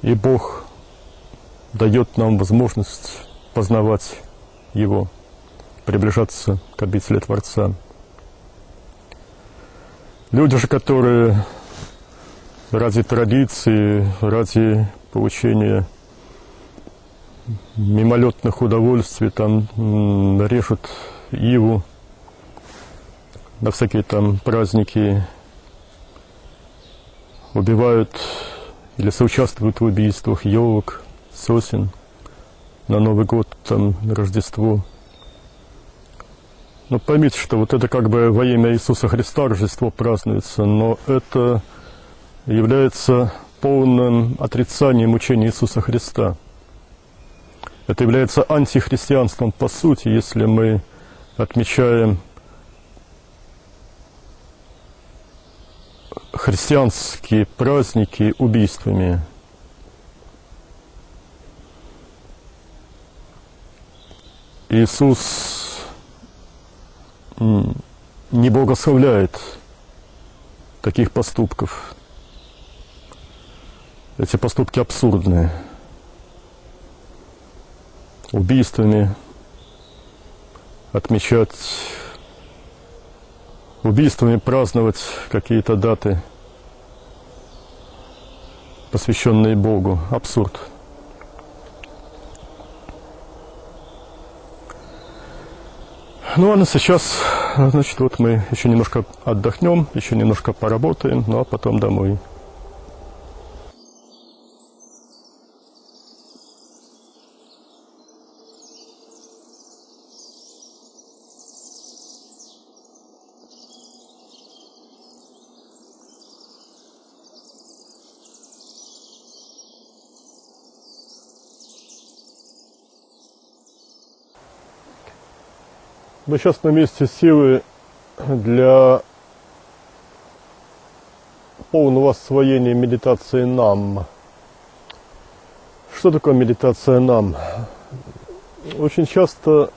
и Бог дает нам возможность познавать Его, приближаться к обители Творца. Люди же, которые ради традиции, ради получения мимолетных удовольствий режут иву на всякие праздники, убивают или соучаствуют в убийствах елок, сосен на Новый год, Рождество. Но поймите, что вот это как бы во имя Иисуса Христа Рождество празднуется, но это является полным отрицанием учения Иисуса Христа. Это является антихристианством по сути, если мы отмечаем христианские праздники убийствами. Иисус не благословляет таких поступков. Эти поступки абсурдные. Убийствами отмечать, убийствами праздновать какие-то даты, посвященные Богу. Абсурд. Ну, а сейчас, значит, вот мы еще немножко отдохнем, еще немножко поработаем, ну а потом домой. Мы сейчас на месте силы для полного освоения медитации нам. Что такое медитация нам? Очень часто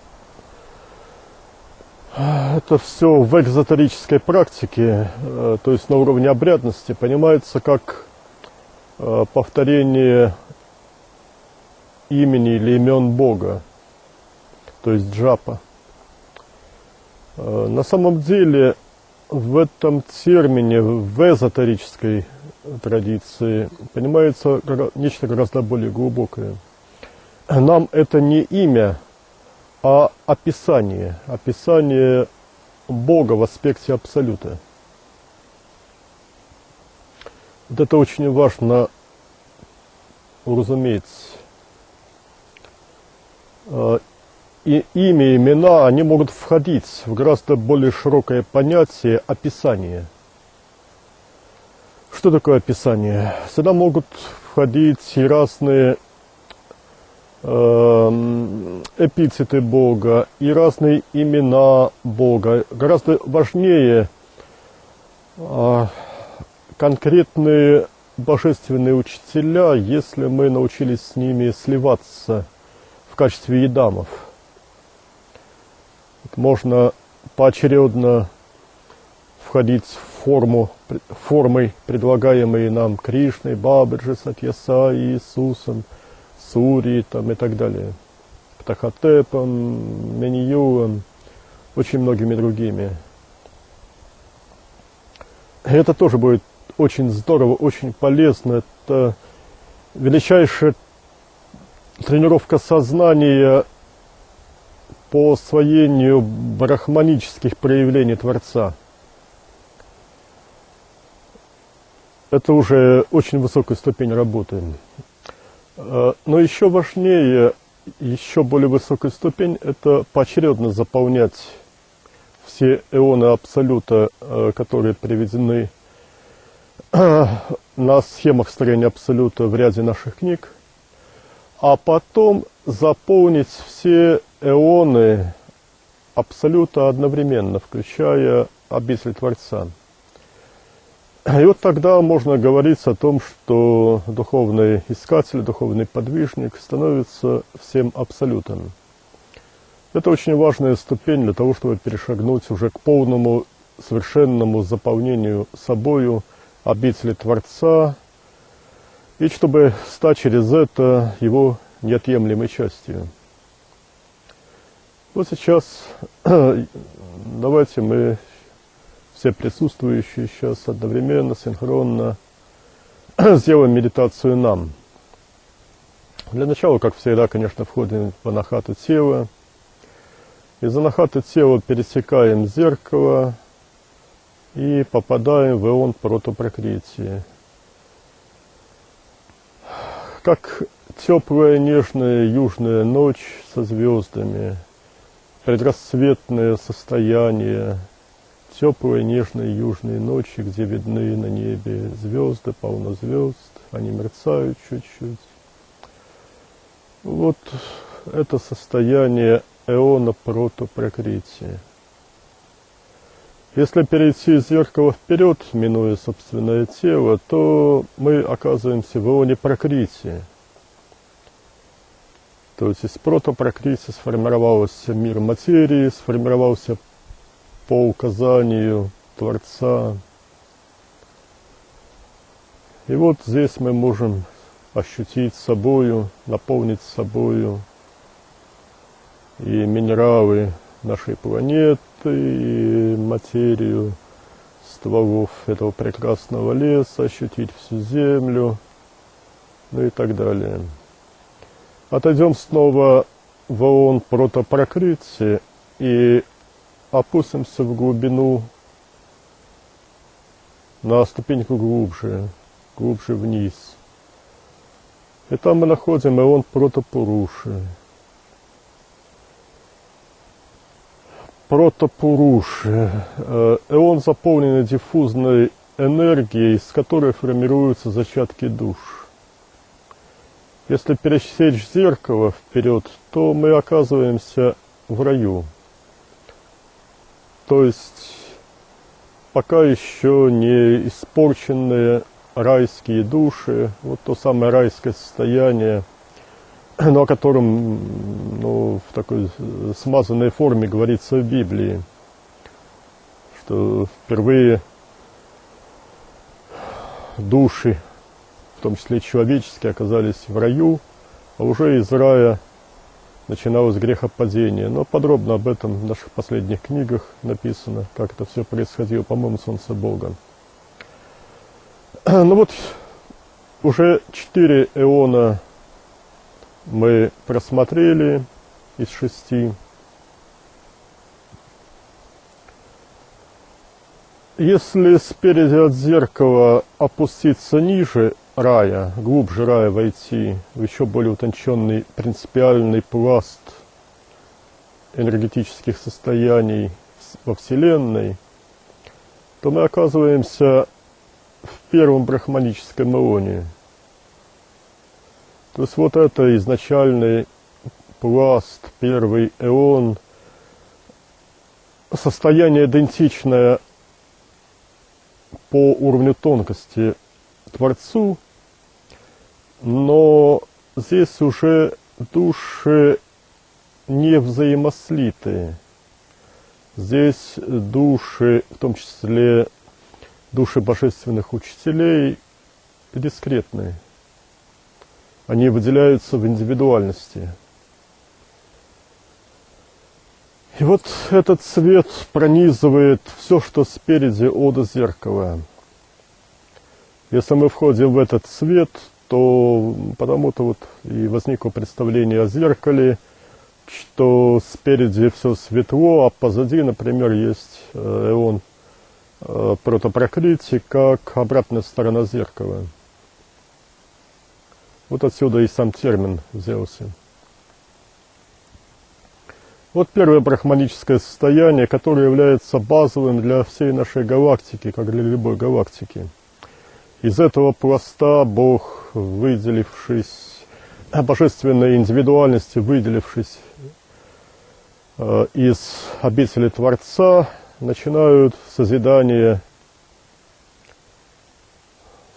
это все в экзотерической практике, то есть на уровне обрядности, понимается как повторение имени или имен Бога, то есть джапа. На самом деле в этом термине, в эзотерической традиции, понимается нечто гораздо более глубокое. Нам это не имя, а описание. Описание Бога в аспекте абсолюта. Вот это очень важно уразуметь. И имя, имена, они могут входить в гораздо более широкое понятие описания. Что такое описание? Сюда могут входить и разные эпитеты Бога, и разные имена Бога. Гораздо важнее конкретные божественные учителя, если мы научились с ними сливаться в качестве едамов. Можно поочередно входить в формы, предлагаемые нам Кришной, Бабаджи, Сатьясай, Иисусом, Сури там, и так далее, Птахотепом, Меньюем, очень многими другими. И это тоже будет очень здорово, очень полезно. Это величайшая тренировка сознания по освоению брахманических проявлений Творца. Это уже очень высокая ступень работы. Но еще важнее, еще более высокая ступень, это поочередно заполнять все эоны Абсолюта, которые приведены на схемах строения Абсолюта в ряде наших книг, а потом заполнить все эоны Абсолюта одновременно, включая обитель Творца. И вот тогда можно говорить о том, что духовный искатель, духовный подвижник становится всем абсолютом. Это очень важная ступень для того, чтобы перешагнуть уже к полному, совершенному заполнению собою обители Творца, и чтобы стать через это его неотъемлемой частью. Вот сейчас давайте мы все присутствующие сейчас одновременно, синхронно сделаем медитацию нам. Для начала, как всегда, конечно, входим в анахату тела. Из анахаты тела пересекаем зеркало и попадаем в эон протопракрити. Как теплая, нежная южная ночь со звездами, предрассветное состояние, теплые, нежные южные ночи, где видны на небе звезды, полно звезд, они мерцают чуть-чуть. Вот это состояние эона протопракрити. Если перейти из зеркала вперед, минуя собственное тело, то мы оказываемся в эоне пракрити. То есть из протопрокрити сформировался мир материи, сформировался по указанию Творца. И вот здесь мы можем ощутить собою, наполнить собою и минералы нашей планеты, и материю стволов этого прекрасного леса, ощутить всю землю, ну и так далее. Отойдем снова в эон протопрокрити и опустимся в глубину, на ступеньку глубже вниз. И там мы находим эон протопуруши. Эон заполненный диффузной энергией, с которой формируются зачатки душ. Если пересечь зеркало вперед, то мы оказываемся в раю. То есть пока еще не испорченные райские души, вот то самое райское состояние, но о котором в такой смазанной форме говорится в Библии, что впервые души, в том числе человеческие, оказались в раю, а уже из рая начиналось грехопадение. Но подробно об этом в наших последних книгах написано, как это все происходило, по-моему, Солнце Бога. Ну вот, уже 4 эона мы просмотрели из 6. Если спереди от зеркала опуститься ниже рая, глубже рая войти, в еще более утонченный принципиальный пласт энергетических состояний во Вселенной, то мы оказываемся в первом брахманическом эоне. То есть вот это изначальный пласт, первый эон, состояние идентичное по уровню тонкости Творцу, но здесь уже души не взаимослитые. Здесь души, в том числе души божественных учителей, дискретные. Они выделяются в индивидуальности. И вот этот свет пронизывает все, что спереди от зеркала. Если мы входим в этот свет, то потому-то вот и возникло представление о зеркале, что спереди все светло, а позади, например, есть эон протопрокрити, как обратная сторона зеркала. Вот отсюда и сам термин взялся. Вот первое брахманическое состояние, которое является базовым для всей нашей галактики, как для любой галактики. Из этого пласта Бог, выделившись, божественной индивидуальности, выделившись из обители Творца, начинают созидание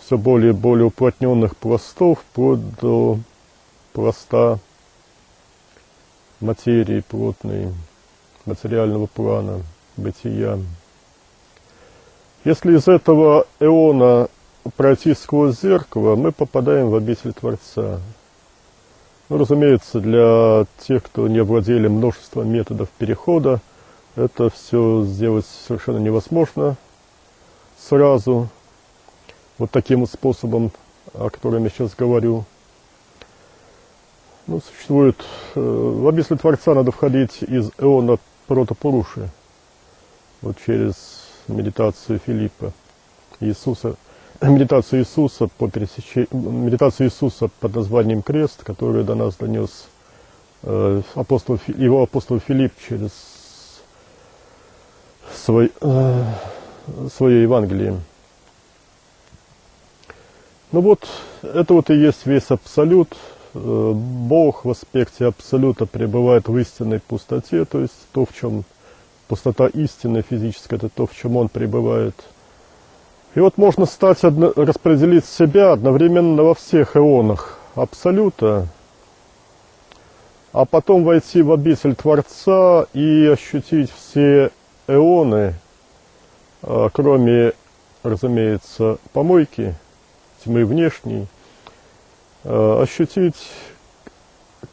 все более и более уплотненных пластов, вплоть до пласта материи плотной, материального плана, бытия. Если из этого эона пройти сквозь зеркало, мы попадаем в обитель Творца. Ну, разумеется, для тех, кто не владели множеством методов перехода, это все сделать совершенно невозможно сразу, вот таким вот способом, о котором я сейчас говорю. Ну, существует, в обитель Творца надо входить из эона протопуруши, вот через медитацию Филиппа, Иисуса, медитацию Иисуса медитацию Иисуса под названием Крест, которую до нас донес его апостол Филипп через свое Евангелие. Ну вот, это вот и есть весь абсолют. Бог в аспекте абсолюта пребывает в истинной пустоте, то есть то, в чем пустота истинная физическая, это то, в чем Он пребывает. И вот можно распределить себя одновременно во всех эонах абсолюта, а потом войти в обитель Творца и ощутить все эоны, кроме, разумеется, помойки, тьмы внешней, ощутить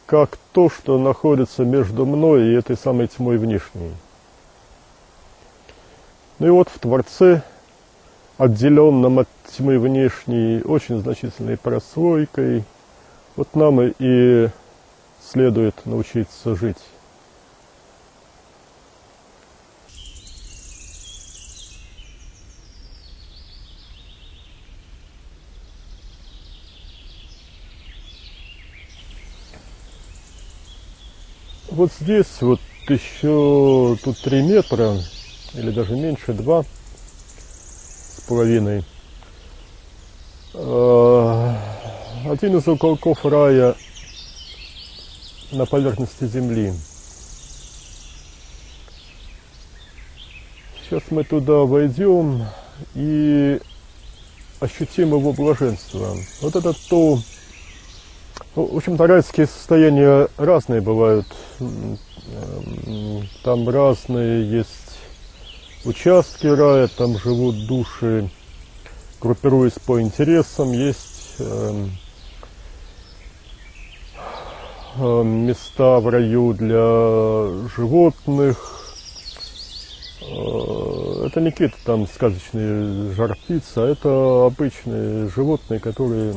как то, что находится между мной и этой самой тьмой внешней. Ну и вот в Творце, отделенном от тьмы внешней очень значительной прослойкой, вот нам и следует научиться жить. Вот здесь вот еще тут 3 метра, или даже меньше, 2,5. Один из уголков рая на поверхности земли. Сейчас мы туда войдем и ощутим его блаженство. Вот это то... Ну, в общем-то, райские состояния разные бывают. Там разные есть участки рая, там живут души, группируясь по интересам. Есть места в раю для животных. Это не какие-то там сказочные жар-птицы, а это обычные животные, которые...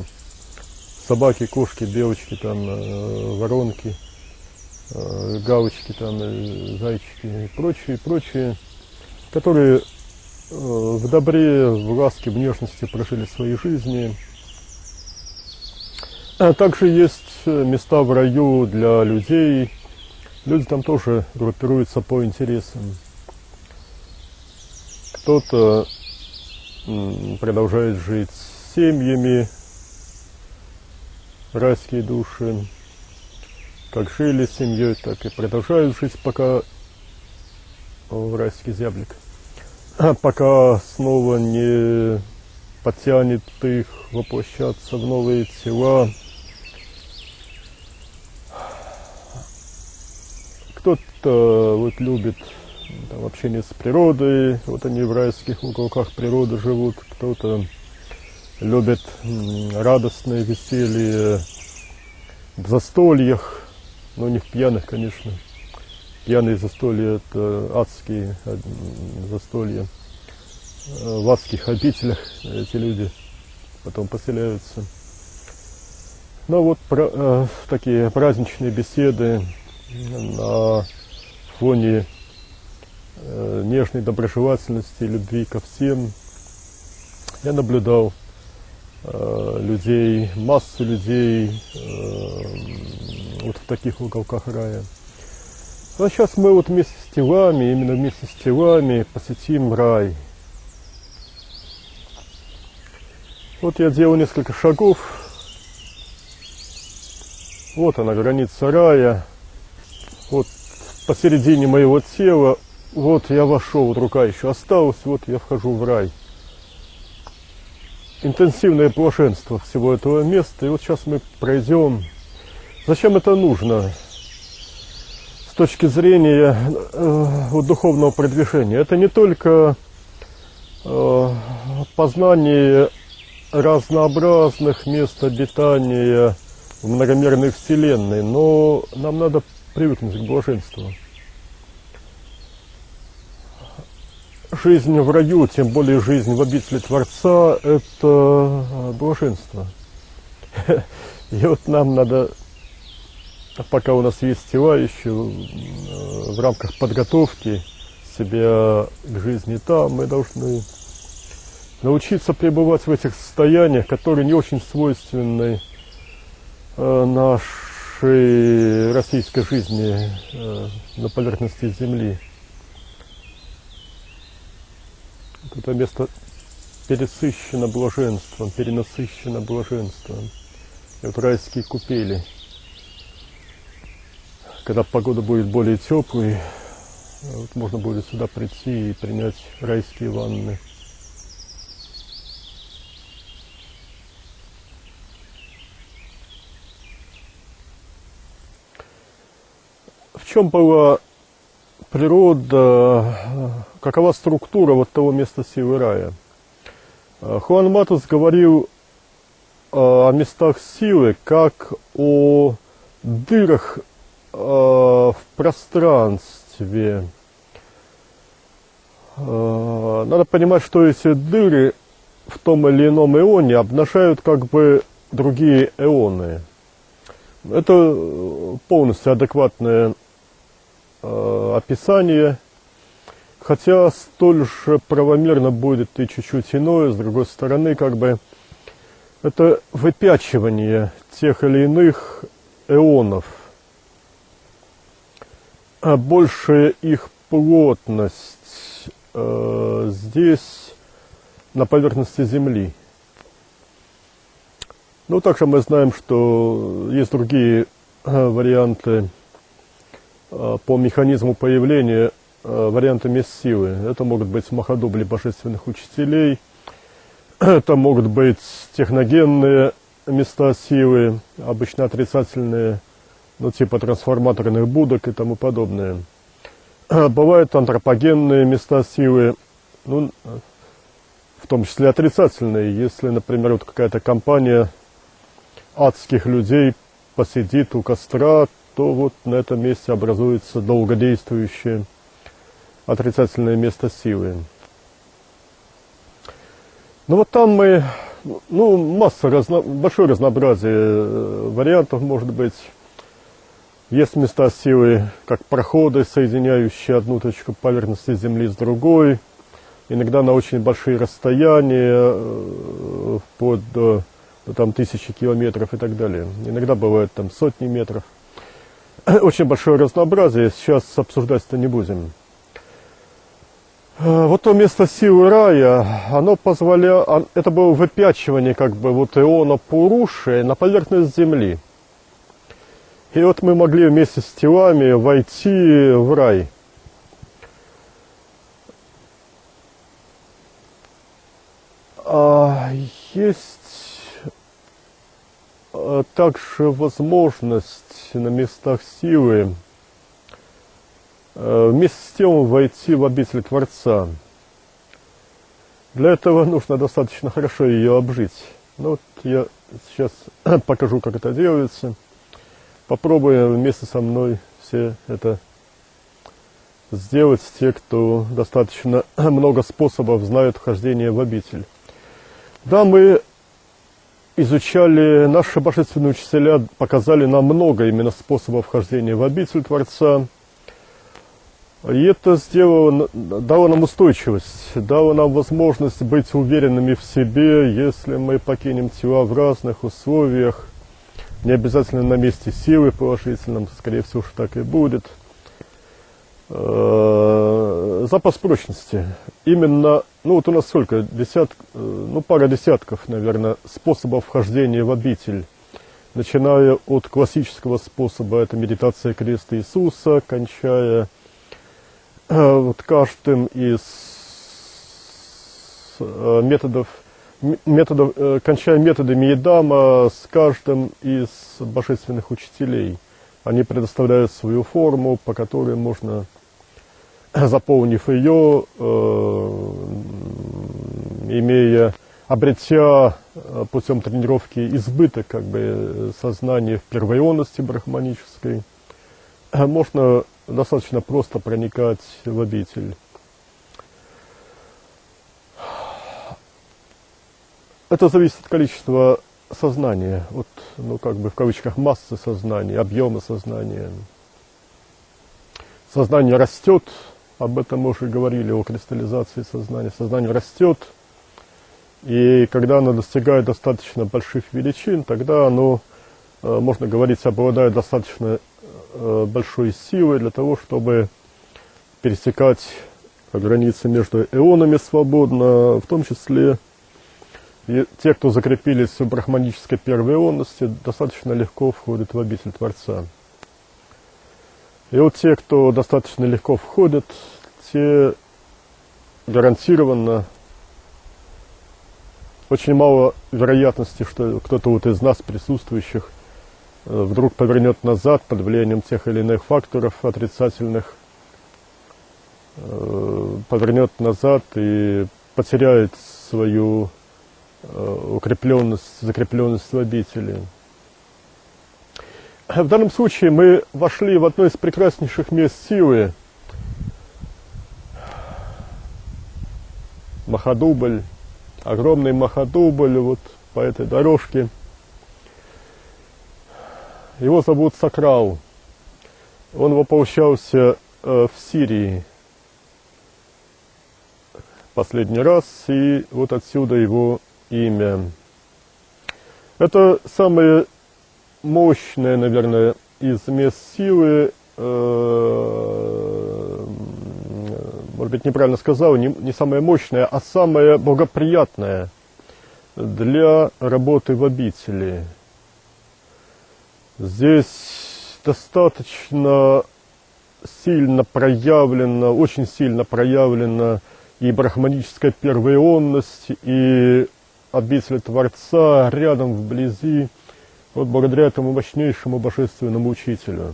Собаки, кошки, белочки, там, воронки, галочки, там, зайчики и прочие, которые в добре, в ласке, в нежности прожили свои жизни. А также есть места в раю для людей. Люди там тоже группируются по интересам. Кто-то продолжает жить с семьями, райские души, как жили с семьей, так и продолжают жить, пока райский зяблик, пока снова не подтянет их воплощаться в новые тела. Кто-то вот любит там, общение с природой, вот они в райских уголках природы живут, кто-то любят радостное веселье в застольях, но не в пьяных, конечно. Пьяные застолья – это адские застолья. В адских обителях эти люди потом поселяются. Но вот такие праздничные беседы на фоне нежной доброжелательности, любви ко всем. Я наблюдал людей, массу людей вот в таких уголках рая. А сейчас мы вот вместе с телами, именно вместе с телами посетим рай. Вот я делаю несколько шагов. Вот она, граница рая. Вот посередине моего тела. Вот я вошел, вот рука еще осталась, вот я вхожу в рай. Интенсивное блаженство всего этого места. И вот сейчас мы пройдем. Зачем это нужно? С точки зрения духовного продвижения. Это не только познание разнообразных мест обитания в многомерной вселенной, но нам надо привыкнуть к блаженству. Жизнь в раю, тем более жизнь в обители Творца, это блаженство. И вот нам надо, пока у нас есть тела еще, в рамках подготовки себя к жизни там, мы должны научиться пребывать в этих состояниях, которые не очень свойственны нашей российской жизни на поверхности Земли. Это место пересыщено блаженством, перенасыщено блаженством. И вот райские купели. Когда погода будет более теплой, вот можно будет сюда прийти и принять райские ванны. чем была природа, какова структура вот того места силы рая? Хуан Матус говорил о местах силы как о дырах в пространстве. Надо понимать, что эти дыры в том или ином эоне обнажают как бы другие эоны. Это полностью адекватное описание, хотя столь же правомерно будет и чуть-чуть иное, с другой стороны, как бы это выпячивание тех или иных эонов, большая их плотность здесь, на поверхности Земли. Ну, также мы знаем, что есть другие варианты по механизму появления, варианты мест силы. Это могут быть махадубли божественных учителей, это могут быть техногенные места силы, обычно отрицательные, ну, типа трансформаторных будок и тому подобное. Бывают антропогенные места силы, ну, в том числе отрицательные. Если, например, вот какая-то компания адских людей посидит у костра, то вот на этом месте образуется долгодействующее отрицательное место силы. Ну вот там мы, ну, большое разнообразие вариантов может быть. Есть места силы, как проходы, соединяющие одну точку поверхности Земли с другой. Иногда на очень большие расстояния, вплоть до там, 1000 километров и так далее. Иногда бывает там сотни метров. Очень большое разнообразие, сейчас обсуждать это не будем. Вот то место силы рая, оно позволяло, это было выпячивание как бы вот иона Пуруши на поверхность Земли. И вот мы могли вместе с телами войти в рай. Есть также возможность на местах силы вместе с телом войти в обитель Творца. Для этого нужно достаточно хорошо ее обжить. Ну, вот я сейчас покажу, как это делается. Попробуем вместе со мной все это сделать, те, кто достаточно много способов знают вхождение в обитель. Да, мы изучали, наши божественные учителя показали нам много именно способов вхождения в обитель Творца. И это дало нам устойчивость, дало нам возможность быть уверенными в себе, если мы покинем тела в разных условиях. Не обязательно на месте силы положительном, скорее всего, что так и будет. Запас прочности. Именно, ну вот у нас сколько, пара десятков, наверное, способов вхождения в обитель. Начиная от классического способа, это медитация креста Иисуса, кончая вот каждым из кончая методами Едама с каждым из божественных учителей. Они предоставляют свою форму, по которой можно, заполнив ее, обретя путем тренировки избыток как бы сознания в первоионности брахманической, можно достаточно просто проникать в обитель. Это зависит от количества сознания, от, ну, как бы в кавычках, массы сознания, объема сознания. Сознание растет, об этом мы уже говорили, о кристаллизации сознания. Сознание растет, и когда оно достигает достаточно больших величин, тогда оно, можно говорить, обладает достаточно большой силой для того, чтобы пересекать границы между эонами свободно, в том числе и те, кто закрепились в брахманической первой эонности, достаточно легко входят в обитель Творца. И вот те, кто достаточно легко входят, те гарантированно, очень мало вероятности, что кто-то вот из нас, присутствующих, вдруг повернет назад под влиянием тех или иных факторов отрицательных, повернет назад и потеряет свою укрепленность, закрепленность в обители. В данном случае мы вошли в одно из прекраснейших мест силы, Махадубль, огромный Махадубль, вот по этой дорожке. Его зовут Сакрал. Он воплощался в Сирии последний раз, и вот отсюда его имя. Это самое мощное, наверное, из мест силы, может быть, неправильно сказал, не самое мощное, а самое благоприятное для работы в обители. Здесь достаточно сильно проявлена, очень сильно проявлена и брахманическая первоионность, и обитель Творца рядом, вблизи, вот благодаря этому мощнейшему божественному учителю.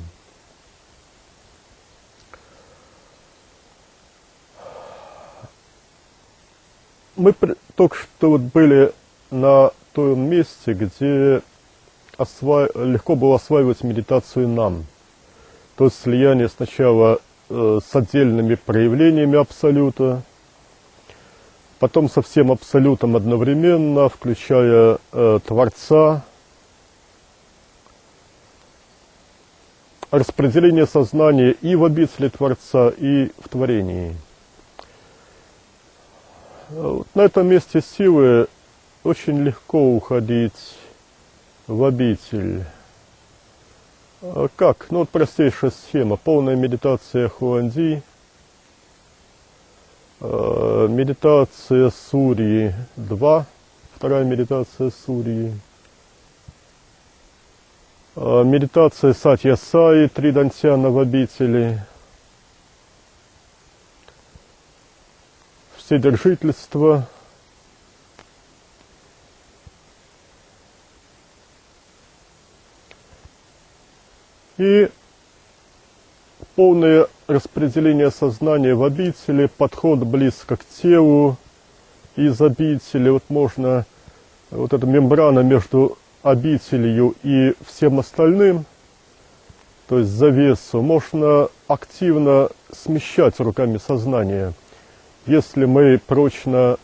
Мы только что вот были на том месте, где легко было осваивать медитацию нам. То есть слияние сначала с отдельными проявлениями Абсолюта, потом со всем Абсолютом одновременно, включая Творца, распределение сознания и в обители Творца, и в творении. Вот на этом месте силы очень легко уходить в обитель. Как? Ну вот простейшая схема. Полная медитация Хуанди, медитация Сурьи 2, вторая медитация Сурьи, медитация Сатья Саи, 3 дантьяна в обители, вседержительство, и полное распределение сознания в обители, подход близко к телу из обители. Вот можно, вот эта мембрана между обителью и всем остальным, то есть завесу, можно активно смещать руками сознание, если мы прочно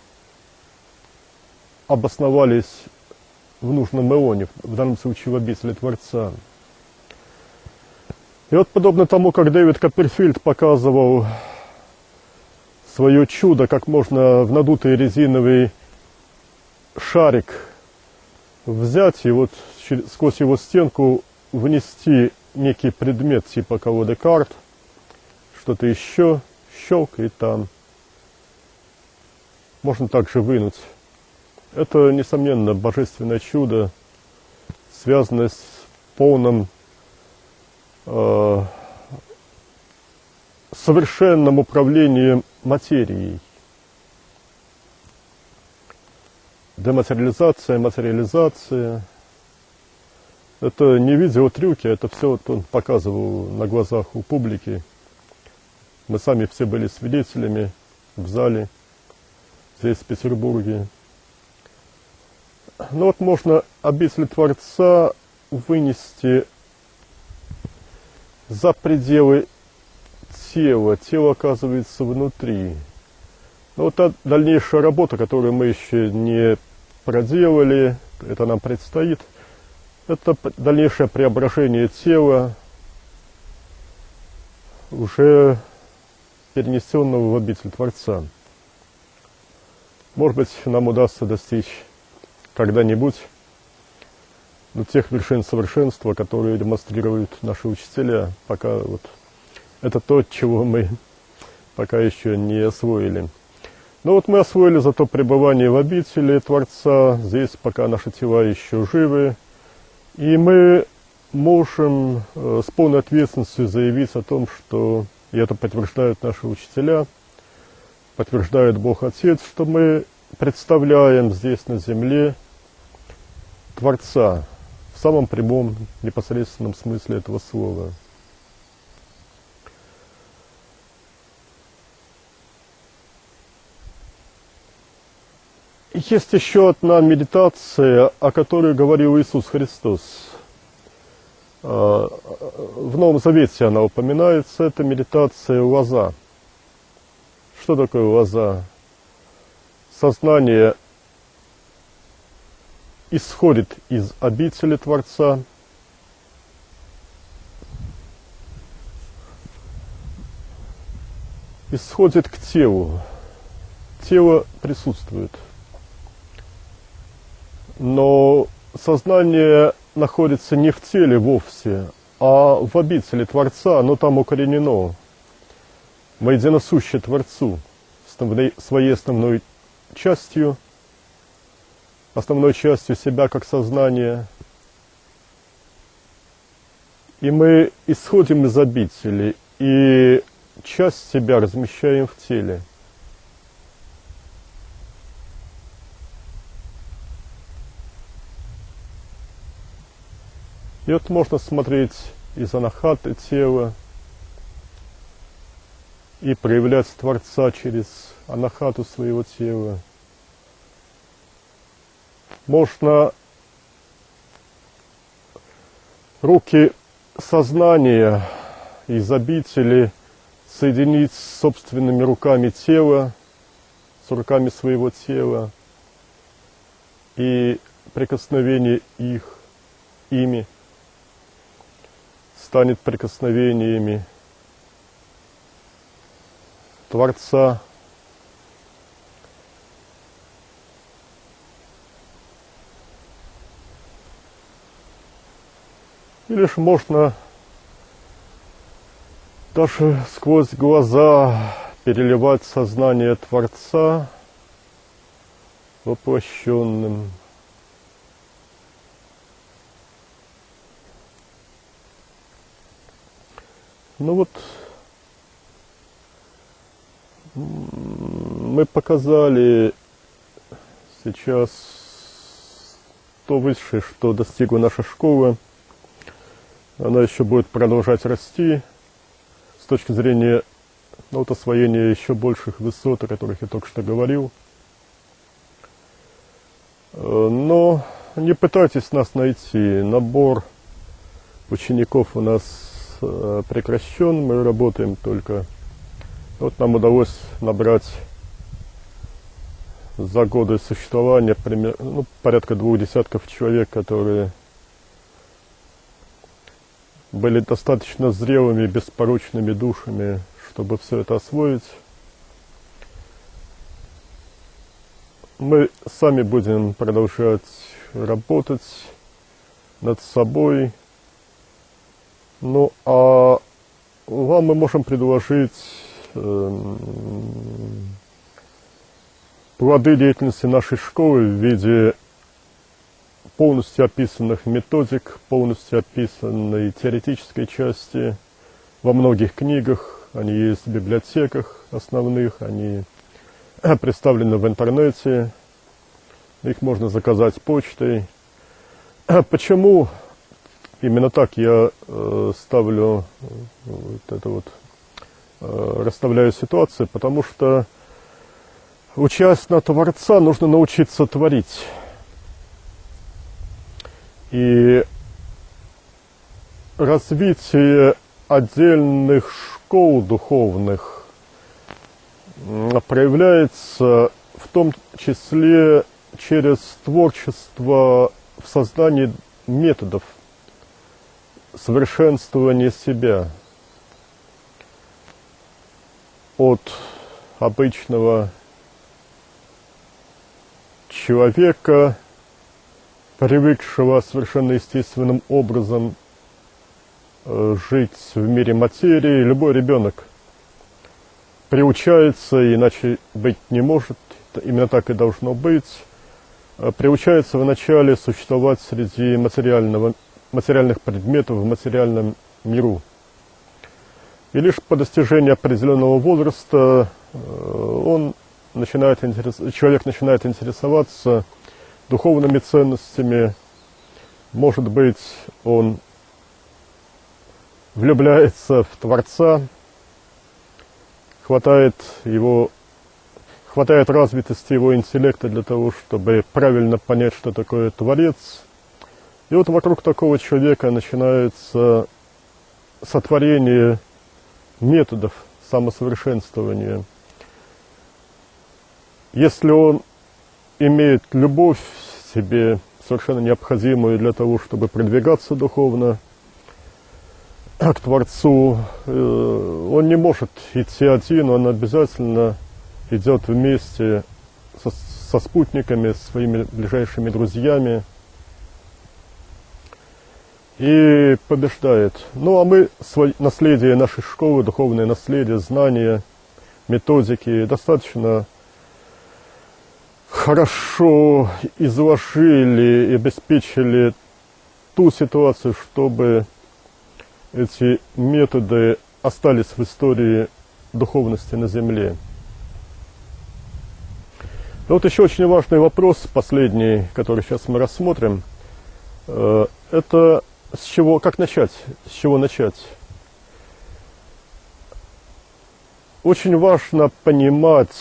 обосновались в нужном эоне, в данном случае в обители Творца. И вот подобно тому, как Дэвид Копперфильд показывал свое чудо, как можно в надутый резиновый шарик взять и вот сквозь его стенку внести некий предмет типа колоды карт, что-то еще, щелк, и там можно также вынуть. Это, несомненно, божественное чудо, связанное с полным совершенным управлением материей. Дематериализация, материализация. Это не видеотрюки, это все вот он показывал на глазах у публики. Мы сами все были свидетелями в зале, здесь, в Петербурге. Ну вот можно обитель Творца вынести за пределы тела. Тело оказывается внутри. Но вот та дальнейшая работа, которую мы еще не проделали, это нам предстоит, это дальнейшее преображение тела, уже перенесенного в обитель Творца. Может быть, нам удастся достичь когда-нибудь тех вершин совершенства, которые демонстрируют наши учителя. Пока вот это то, чего мы пока еще не освоили. Но вот мы освоили зато пребывание в обители Творца. Здесь пока наши тела еще живы. И мы можем с полной ответственностью заявить о том, что, и это подтверждают наши учителя, подтверждает Бог Отец, что мы представляем здесь на земле Творца в самом прямом, непосредственном смысле этого слова. И есть еще одна медитация, о которой говорил Иисус Христос. В Новом Завете она упоминается, это медитация лоза. Что такое лоза? Сознание исходит из обители Творца, исходит к телу. Тело присутствует. Но сознание находится не в теле вовсе, а в обители Творца, оно там укоренено. Мы единосущи Творцу своей основной частью себя как сознание. И мы исходим из обители, и часть себя размещаем в теле. И вот можно смотреть из анахаты тела и проявлять Творца через анахату своего тела. Можно руки сознания из обители соединить с собственными руками тела, с руками своего тела, и прикосновение ими станет прикосновениями Творца. Или же можно даже сквозь глаза переливать сознание Творца воплощенным. Ну вот, мы показали сейчас то высшее, что достигла наша школа. Она еще будет продолжать расти с точки зрения освоения еще больших высот, о которых я только что говорил. Но не пытайтесь нас найти. Набор учеников у нас прекращен, мы работаем только. Вот нам удалось набрать за годы существования порядка 2 десятков человек, которые были достаточно зрелыми, беспорочными душами, чтобы все это освоить. Мы сами будем продолжать работать над собой. Ну, а вам мы можем предложить плоды деятельности нашей школы в виде полностью описанных методик, полностью описанной теоретической части во многих книгах. Они есть в библиотеках основных, они представлены в интернете, их можно заказать почтой. Почему именно так я расставляю ситуацию? Потому что, учась на Творца, нужно научиться творить. И развитие отдельных школ духовных проявляется в том числе через творчество в создании методов совершенствования себя от обычного человека, привыкшего совершенно естественным образом жить в мире материи. Любой ребенок приучается, иначе быть не может, именно так и должно быть, приучается вначале существовать среди материальных предметов в материальном миру. И лишь по достижении определенного возраста человек начинает интересоваться духовными ценностями, Может быть, он влюбляется в Творца, хватает развитости его интеллекта для того, чтобы правильно понять, что такое Творец. И вот вокруг такого человека начинается сотворение методов самосовершенствования. Если он имеет любовь в себе, совершенно необходимую для того, чтобы продвигаться духовно к Творцу, он не может идти один, он обязательно идет вместе со спутниками, своими ближайшими друзьями и побеждает. Ну а мы наследие нашей школы, духовное наследие, знания, методики достаточно хорошо изложили и обеспечили ту ситуацию, чтобы эти методы остались в истории духовности на Земле. Но вот еще очень важный вопрос, последний, который сейчас мы рассмотрим, это как начать, с чего начать. Очень важно понять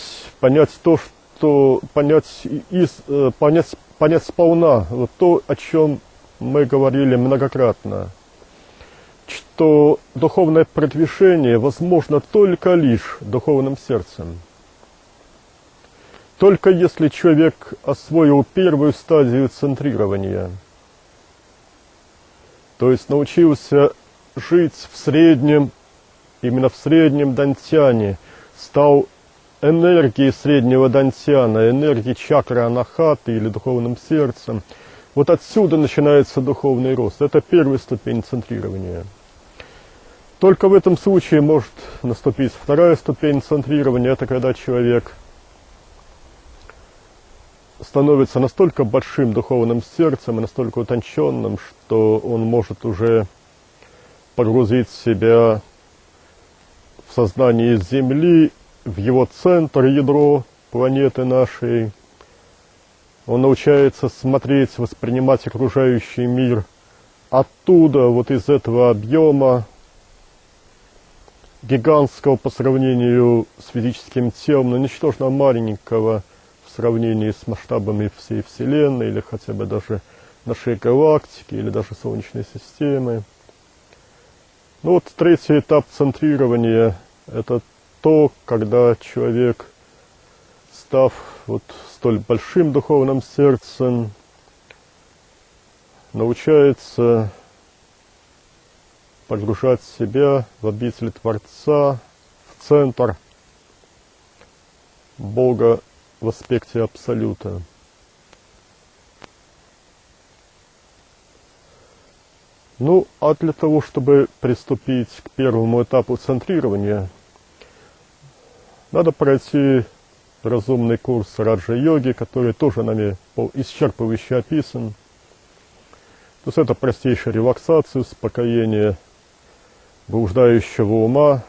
сполна вот то, о чем мы говорили многократно, что духовное продвижение возможно только лишь духовным сердцем. Только если человек освоил первую стадию центрирования, то есть научился жить в среднем, именно в среднем дантьяне, стал энергией среднего дантьяна, энергией чакры анахаты или духовным сердцем. Вот отсюда начинается духовный рост. Это первая ступень центрирования. Только в этом случае может наступить вторая ступень центрирования. Это когда человек становится настолько большим духовным сердцем и настолько утонченным, что он может уже погрузить себя в сознание Земли, в его центр, ядро планеты нашей. Он научается смотреть, воспринимать окружающий мир оттуда, вот из этого объема гигантского по сравнению с физическим телом, но ничтожно маленького в сравнении с масштабами всей Вселенной, или хотя бы даже нашей галактики, или даже Солнечной системы. Ну вот третий этап центрирования – это то, когда человек, став вот столь большим духовным сердцем, научается погружать себя в обитель Творца, в центр Бога в аспекте Абсолюта. Ну, а для того, чтобы приступить к первому этапу центрирования, надо пройти разумный курс раджа-йоги, который тоже нами исчерпывающе описан. То есть это простейшая релаксация, успокоение блуждающего ума,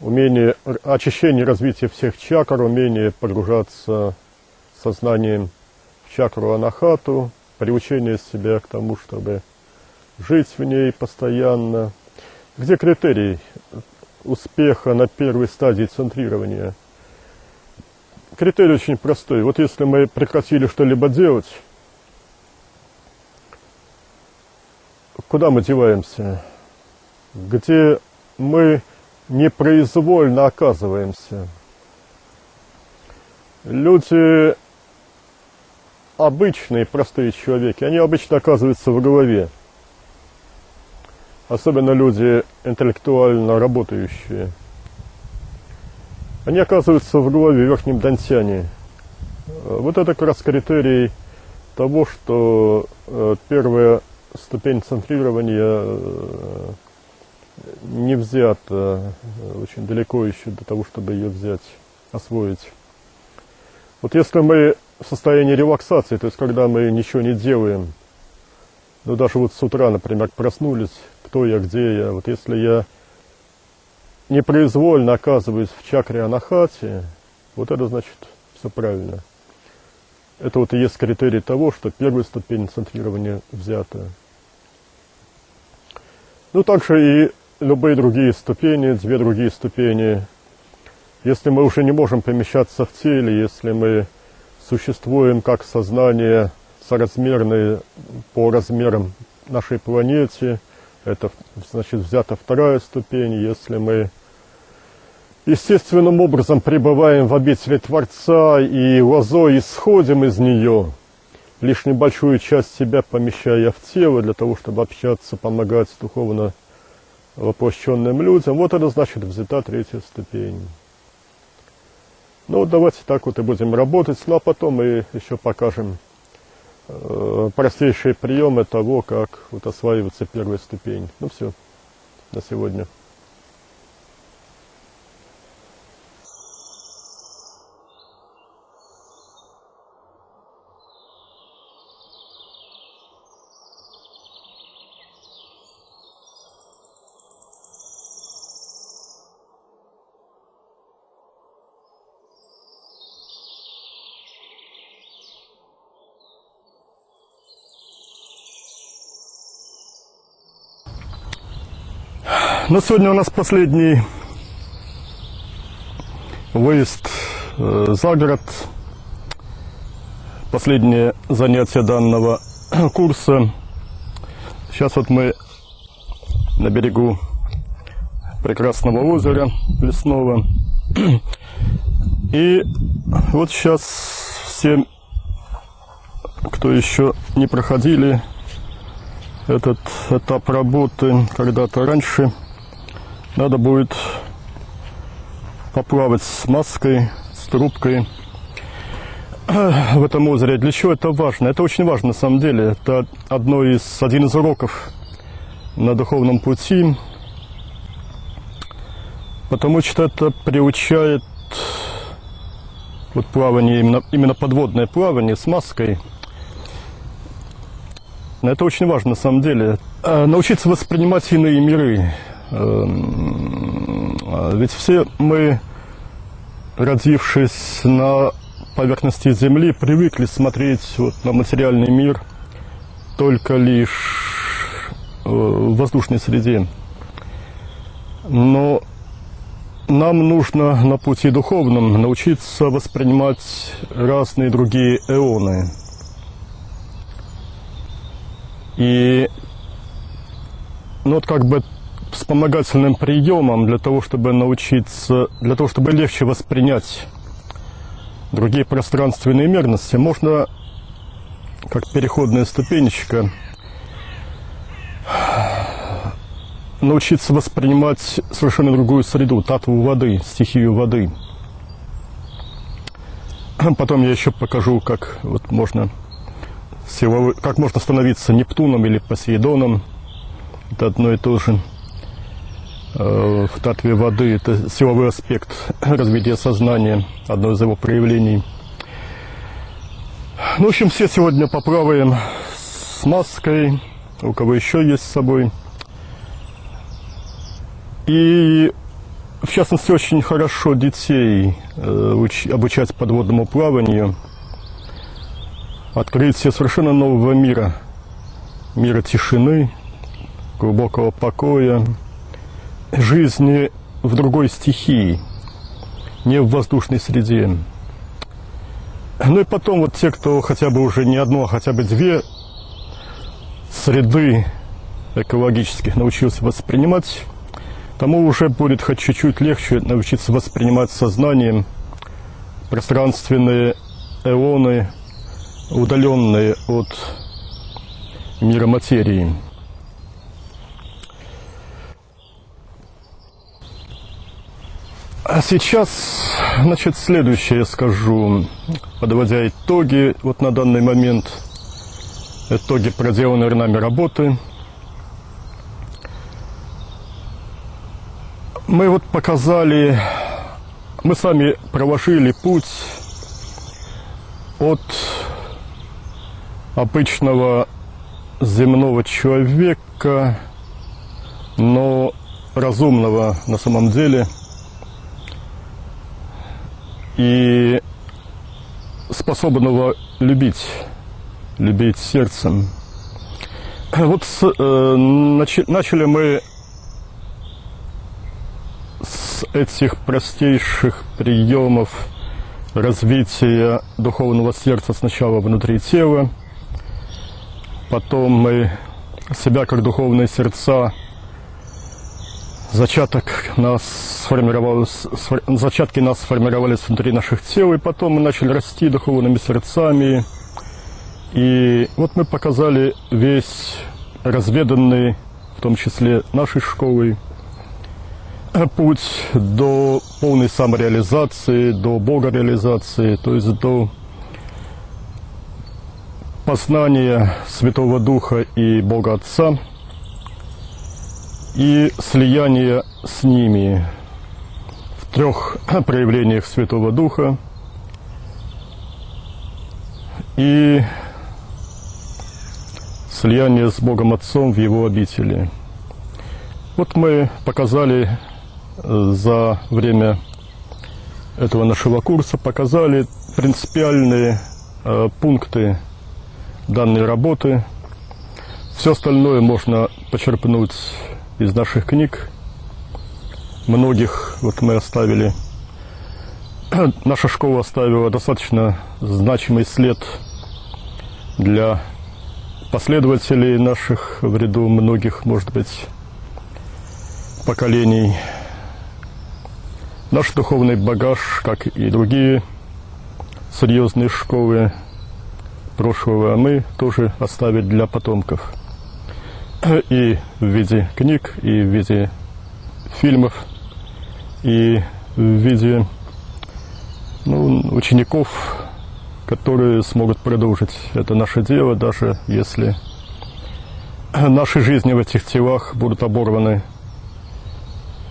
умение очищения и развития всех чакр, умение погружаться сознанием в чакру анахату, приучение себя к тому, чтобы жить в ней постоянно. Где критерий успеха на первой стадии центрирования? Критерий очень простой. Вот если мы прекратили что-либо делать, куда мы деваемся? Где мы непроизвольно оказываемся? Люди обычные, простые человеки, они обычно оказываются в голове. Особенно люди интеллектуально работающие. Они оказываются в голове, в верхнем дантьяне. Вот это как раз критерий того, что первая ступень центрирования не взята, очень далеко еще до того, чтобы ее взять, освоить. Вот если мы в состоянии релаксации, то есть когда мы ничего не делаем, ну даже вот с утра, например, проснулись, кто я, где я, вот если я непроизвольно оказываюсь в чакре анахати, вот это значит все правильно. Это вот и есть критерий того, что первая ступень центрирования взята. Ну, также и любые другие ступени, две другие ступени. Если мы уже не можем помещаться в теле, если мы существуем как сознание соразмерное по размерам нашей планете, это, значит, взята вторая ступень. Если мы естественным образом пребываем в обители Творца и лозой исходим из нее, лишь небольшую часть себя помещая в тело для того, чтобы общаться, помогать духовно воплощенным людям, вот это значит взята третья ступень. Ну, давайте так вот и будем работать, ну а потом мы еще покажем простейшие приемы того, как вот осваивается первая ступень. Ну все, на сегодня. Но сегодня у нас последний выезд за город, последнее занятие данного курса. Сейчас вот мы на берегу прекрасного озера лесного. И вот сейчас все, кто еще не проходили этот этап работы когда-то раньше, надо будет поплавать с маской, с трубкой в этом озере. Для чего это важно? Это очень важно на самом деле. Это один из уроков на духовном пути, потому что это приучает вот плавание, именно подводное плавание с маской. Это очень важно на самом деле. Научиться воспринимать иные миры. Ведь все мы, родившись на поверхности Земли, привыкли смотреть вот на материальный мир только лишь в воздушной среде. Но нам нужно на пути духовном научиться воспринимать разные другие эоны. И ну, вот как бы вспомогательным приемом для того, чтобы научиться, для того, чтобы легче воспринять другие пространственные мерности, можно, как переходная ступенечка, научиться воспринимать совершенно другую среду, татву воды, стихию воды. Потом я еще покажу, как вот можно как можно становиться Нептуном или Посейдоном. Это одно и то же. В татве воды это силовой аспект развития сознания, одно из его проявлений. Ну, в общем, все сегодня поплаваем с маской, у кого еще есть с собой. И, в частности, очень хорошо детей обучать подводному плаванию, открытие совершенно нового мира, мира тишины, глубокого покоя, жизни в другой стихии, не в воздушной среде. Ну и потом вот те, кто хотя бы уже не одно, а хотя бы две среды экологических научился воспринимать, тому уже будет хоть чуть-чуть легче научиться воспринимать сознанием пространственные эоны, удаленные от мира материи. А сейчас, значит, следующее я скажу, подводя итоги вот на данный момент, итоги проделанной нами работы. Мы вот показали, мы сами проложили путь от обычного земного человека, но разумного на самом деле, и способного любить сердцем. Вот начали мы с этих простейших приемов развития духовного сердца сначала внутри тела, потом мы себя как духовные сердца, зачатки нас сформировались внутри наших тел, и потом мы начали расти духовными сердцами. И вот мы показали весь разведанный, в том числе нашей школой, путь до полной самореализации, до богореализации, то есть до познания Святого Духа и Бога Отца и слияния с ними в 3 проявлениях Святого Духа и слияние с Богом Отцом в Его обители. Вот мы показали за время этого нашего курса, показали принципиальные пункты данной работы. Все остальное можно почерпнуть из наших книг. Многих вот мы оставили. Наша школа оставила достаточно значимый след для последователей наших в ряду многих, может быть, поколений. Наш духовный багаж, как и другие серьезные школы прошлого, мы тоже оставили для потомков. И в виде книг, и в виде фильмов, и в виде учеников, которые смогут продолжить это наше дело, даже если наши жизни в этих телах будут оборваны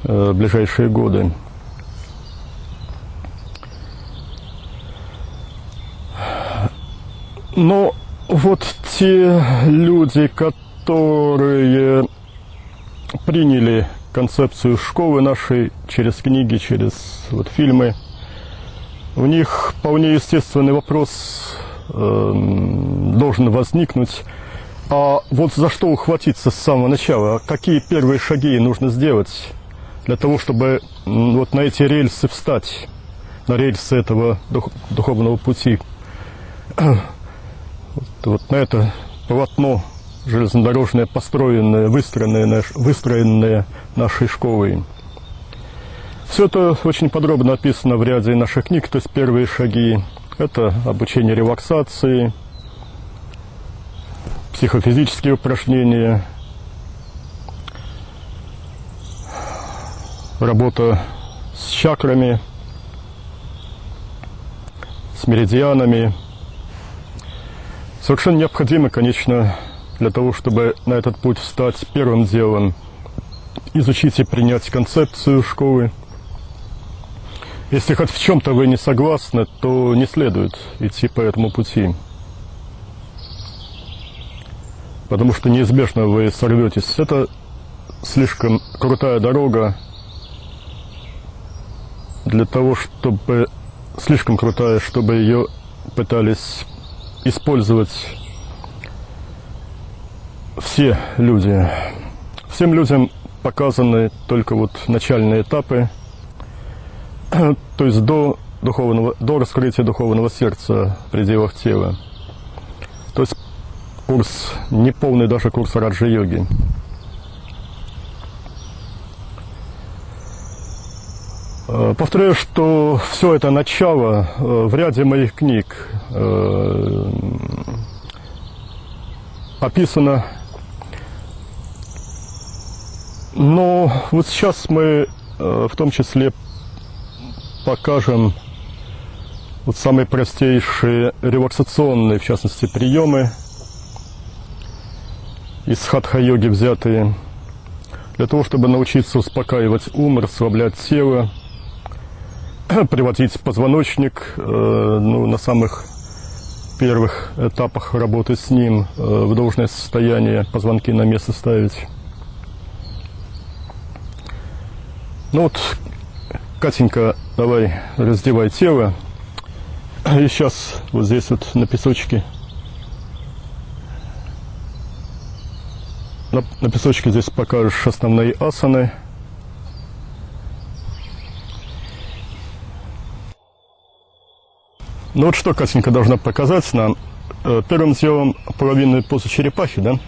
в ближайшие годы. Но вот те люди, которые приняли концепцию школы нашей через книги, через фильмы, у них вполне естественный вопрос должен возникнуть. А вот за что ухватиться с самого начала? Какие первые шаги нужно сделать для того, чтобы вот на эти рельсы встать, на рельсы этого духовного пути? Вот на это полотно железнодорожное, построенное, выстроенное нашей школой. Все это очень подробно описано в ряде наших книг. То есть первые шаги – это обучение релаксации, психофизические упражнения, работа с чакрами, с меридианами. Совершенно необходимо, конечно, для того, чтобы на этот путь встать, первым делом изучить и принять концепцию школы. Если хоть в чем-то вы не согласны, то не следует идти по этому пути. Потому что неизбежно вы сорветесь. Это слишком крутая дорога для того, чтобы... Слишком крутая, чтобы ее пытались использовать все люди. Всем людям показаны только начальные этапы, то есть до раскрытия духовного сердца в пределах тела. То есть курс, неполный даже курс раджа-йоги. Повторяю, что все это начало в ряде моих книг описано. Но вот сейчас мы в том числе покажем самые простейшие релаксационные, в частности, приемы из хатха-йоги взятые, для того, чтобы научиться успокаивать ум, расслаблять тело, приводить позвоночник на самых первых этапах работы с ним в должное состояние, позвонки на место ставить. Катенька, давай раздевай тело. И сейчас вот здесь вот на песочке. На песочке здесь покажешь основные асаны. Ну вот что Катенька должна показать нам. Первым сделаем половинную позу черепахи, да?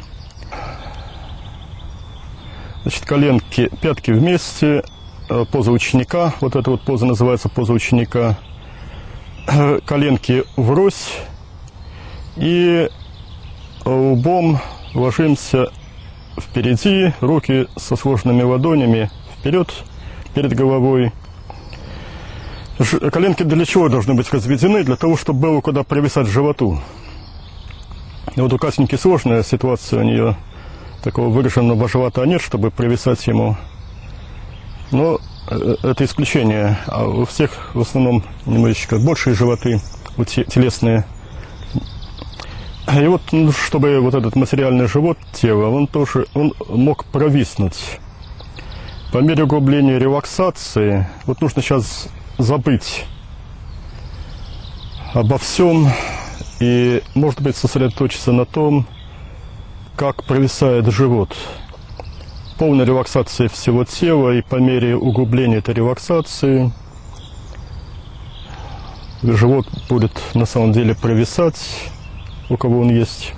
Значит, коленки, пятки вместе, поза ученика. Вот эта вот поза называется поза ученика. Коленки врозь. И лбом ложимся впереди, руки со сложенными ладонями вперед, перед головой. Коленки для чего должны быть разведены? Для того, чтобы было куда провисать животу. И вот у Катеньки сложная ситуация, у нее такого выраженного живота нет, чтобы провисать ему. Но это исключение. А у всех в основном немножечко большие животы, телесные. И вот, чтобы вот этот материальный живот тела, он мог провиснуть. По мере углубления релаксации, вот нужно сейчас забыть обо всем и, может быть, сосредоточиться на том, как провисает живот. Полная релаксация всего тела, и по мере углубления этой релаксации живот будет на самом деле провисать, у кого он есть.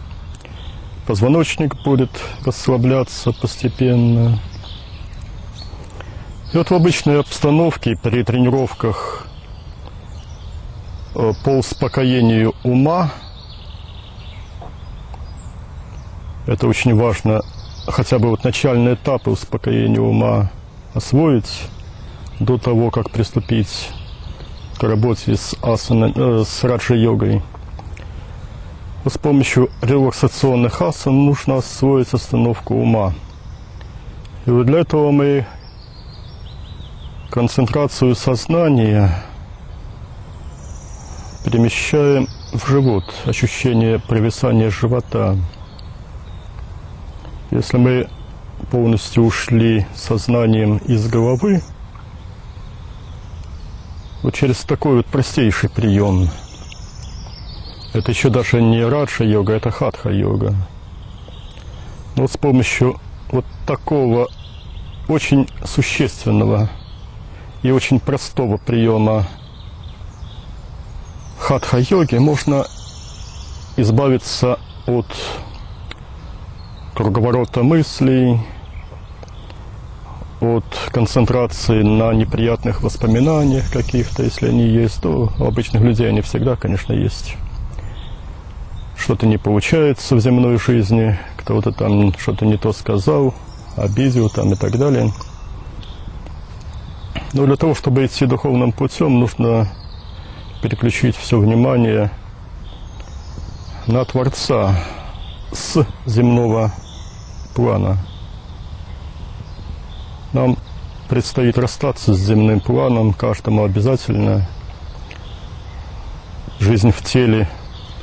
Позвоночник будет расслабляться постепенно. И вот в обычной обстановке, при тренировках по успокоению ума, это очень важно, хотя бы вот начальные этапы успокоения ума освоить до того, как приступить к работе с раджа-йогой. С помощью релаксационных асан нужно освоить остановку ума. И вот для этого мы концентрацию сознания перемещаем в живот, ощущение провисания живота. Если мы полностью ушли сознанием из головы, вот через такой вот простейший прием, это еще даже не раджа-йога, это хатха-йога. Но вот с помощью вот такого очень существенного и очень простого приема хатха-йоги можно избавиться от круговорота мыслей, от концентрации на неприятных воспоминаниях каких-то, если они есть, то у обычных людей они всегда, конечно, есть. Что-то не получается в земной жизни, кто-то там что-то не то сказал, обидел там и так далее. Но для того, чтобы идти духовным путем, нужно переключить все внимание на Творца с земного плана. Нам предстоит расстаться с земным планом, каждому обязательно. Жизнь в теле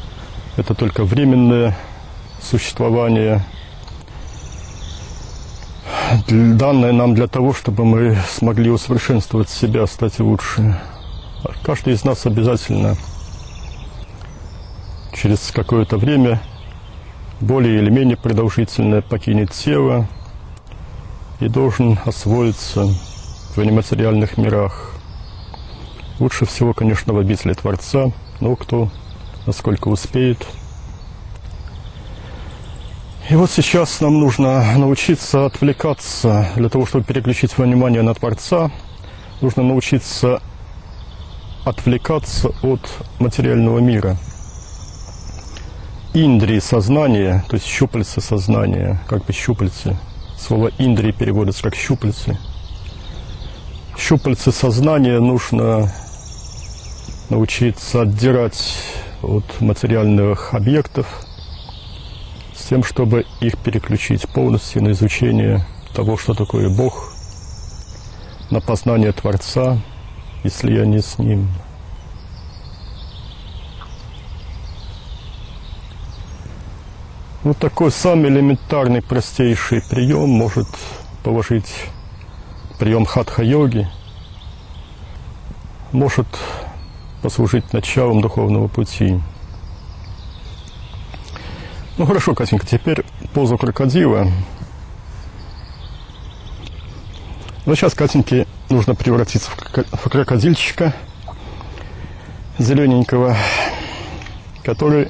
– это только временное существование, данное нам для того, чтобы мы смогли усовершенствовать себя, стать лучше. Каждый из нас обязательно через какое-то время, более или менее продолжительное, покинет тело и должен освоиться в нематериальных мирах. Лучше всего, конечно, в обители Творца, но кто насколько успеет. И вот сейчас нам нужно научиться отвлекаться. Для того, чтобы переключить внимание на Творца, нужно научиться отвлекаться от материального мира. Индрии сознания, то есть щупальца сознания, как бы щупальцы. Слово индрии переводится как щупальцы. Щупальцы сознания нужно научиться отдирать от материальных объектов, с тем, чтобы их переключить полностью на изучение того, что такое Бог, на познание Творца и слияние с Ним. Вот такой самый элементарный, простейший прием может положить прием хатха-йоги, может послужить началом духовного пути. Ну хорошо, Катенька, теперь позу крокодила. Но сейчас Катеньке нужно превратиться в крокодильчика зелененького, который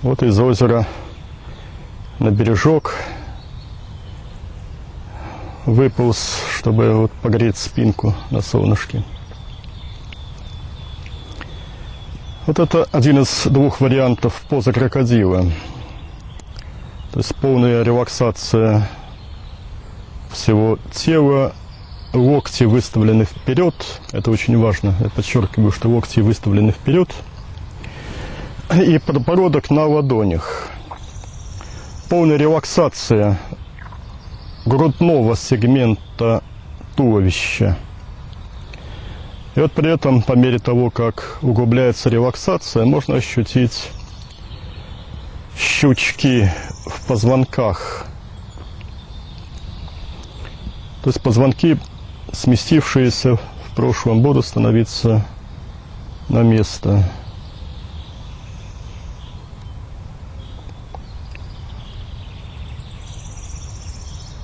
вот из озера на бережок выполз, чтобы вот погреть спинку на солнышке. Вот это один из двух вариантов позы крокодила. То есть полная релаксация всего тела, локти выставлены вперед. Это очень важно. Я подчеркиваю, что локти выставлены вперед. И подбородок на ладонях. Полная релаксация грудного сегмента туловища. И вот при этом, по мере того, как углубляется релаксация, можно ощутить щелчки в позвонках. То есть позвонки, сместившиеся в прошлом, будут становиться на место.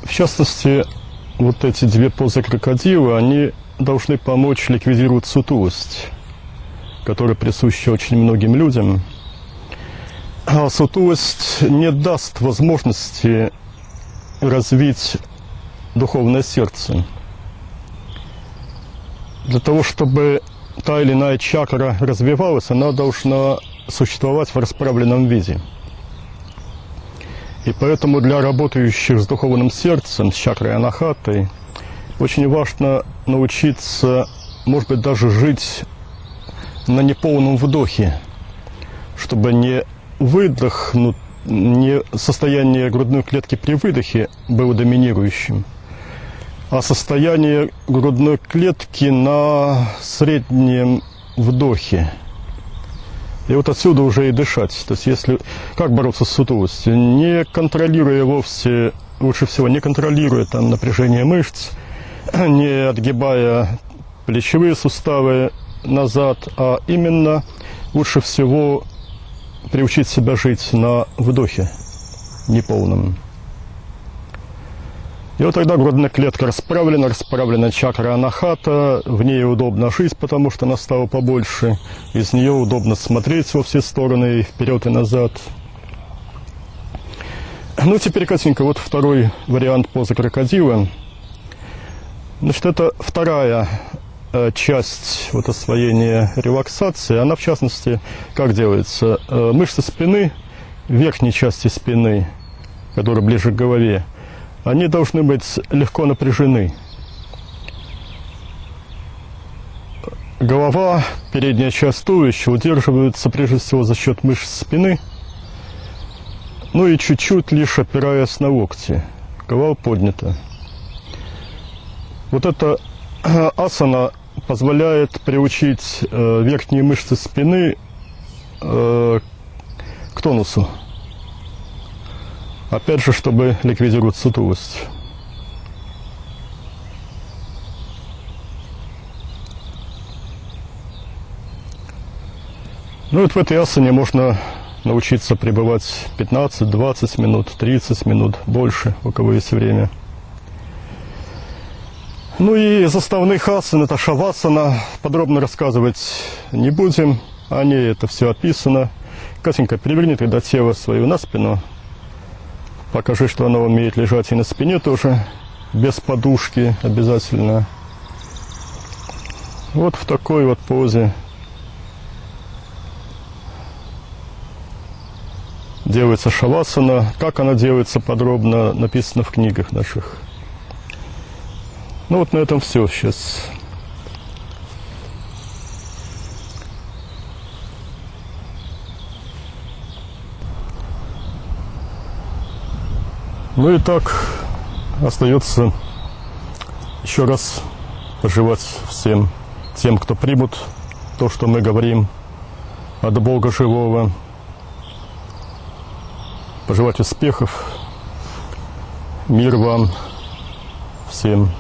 В частности, вот эти две позы крокодила, они должны помочь ликвидировать сутулость, которая присуща очень многим людям. А сутулость не даст возможности развить духовное сердце. Для того, чтобы та или иная чакра развивалась, она должна существовать в расправленном виде. И поэтому для работающих с духовным сердцем, с чакрой анахатой, очень важно научиться, может быть, даже жить на неполном вдохе, чтобы не выдох, не состояние грудной клетки при выдохе было доминирующим, а состояние грудной клетки на среднем вдохе. И вот отсюда уже и дышать. То есть если как бороться с сутулостью? Не контролируя вовсе, лучше всего не контролируя там напряжение мышц, не отгибая плечевые суставы назад, а именно лучше всего приучить себя жить на вдохе неполном. И вот тогда грудная клетка расправлена чакра анахата, в ней удобно жить, потому что она стала побольше, из нее удобно смотреть во все стороны, и вперед и назад. Ну, теперь, Катенька, вот второй вариант позы крокодила. Значит, это вторая часть вот освоения релаксации. Она, в частности, как делается? Мышцы спины, верхней части спины, которая ближе к голове, они должны быть легко напряжены. Голова, передняя часть туловища удерживаются прежде всего за счет мышц спины, ну и чуть-чуть лишь опираясь на локти. Голова поднята. Вот эта асана позволяет приучить верхние мышцы спины к тонусу. Опять же, чтобы ликвидировать сутулость. Ну вот в этой асане можно научиться пребывать 15-20 минут, 30 минут, больше, у кого есть время. Ну и из основных асан, это шавасана, подробно рассказывать не будем, о ней это все описано. Катенька, переверни тогда тело свое на спину. Покажи, что она умеет лежать и на спине тоже, без подушки обязательно. Вот в такой вот позе делается шавасана. Как она делается подробно, написано в книгах наших. Ну вот на этом все сейчас. Ну и так остается еще раз пожелать всем тем, кто примут то, что мы говорим от Бога живого, пожелать успехов, мир вам всем.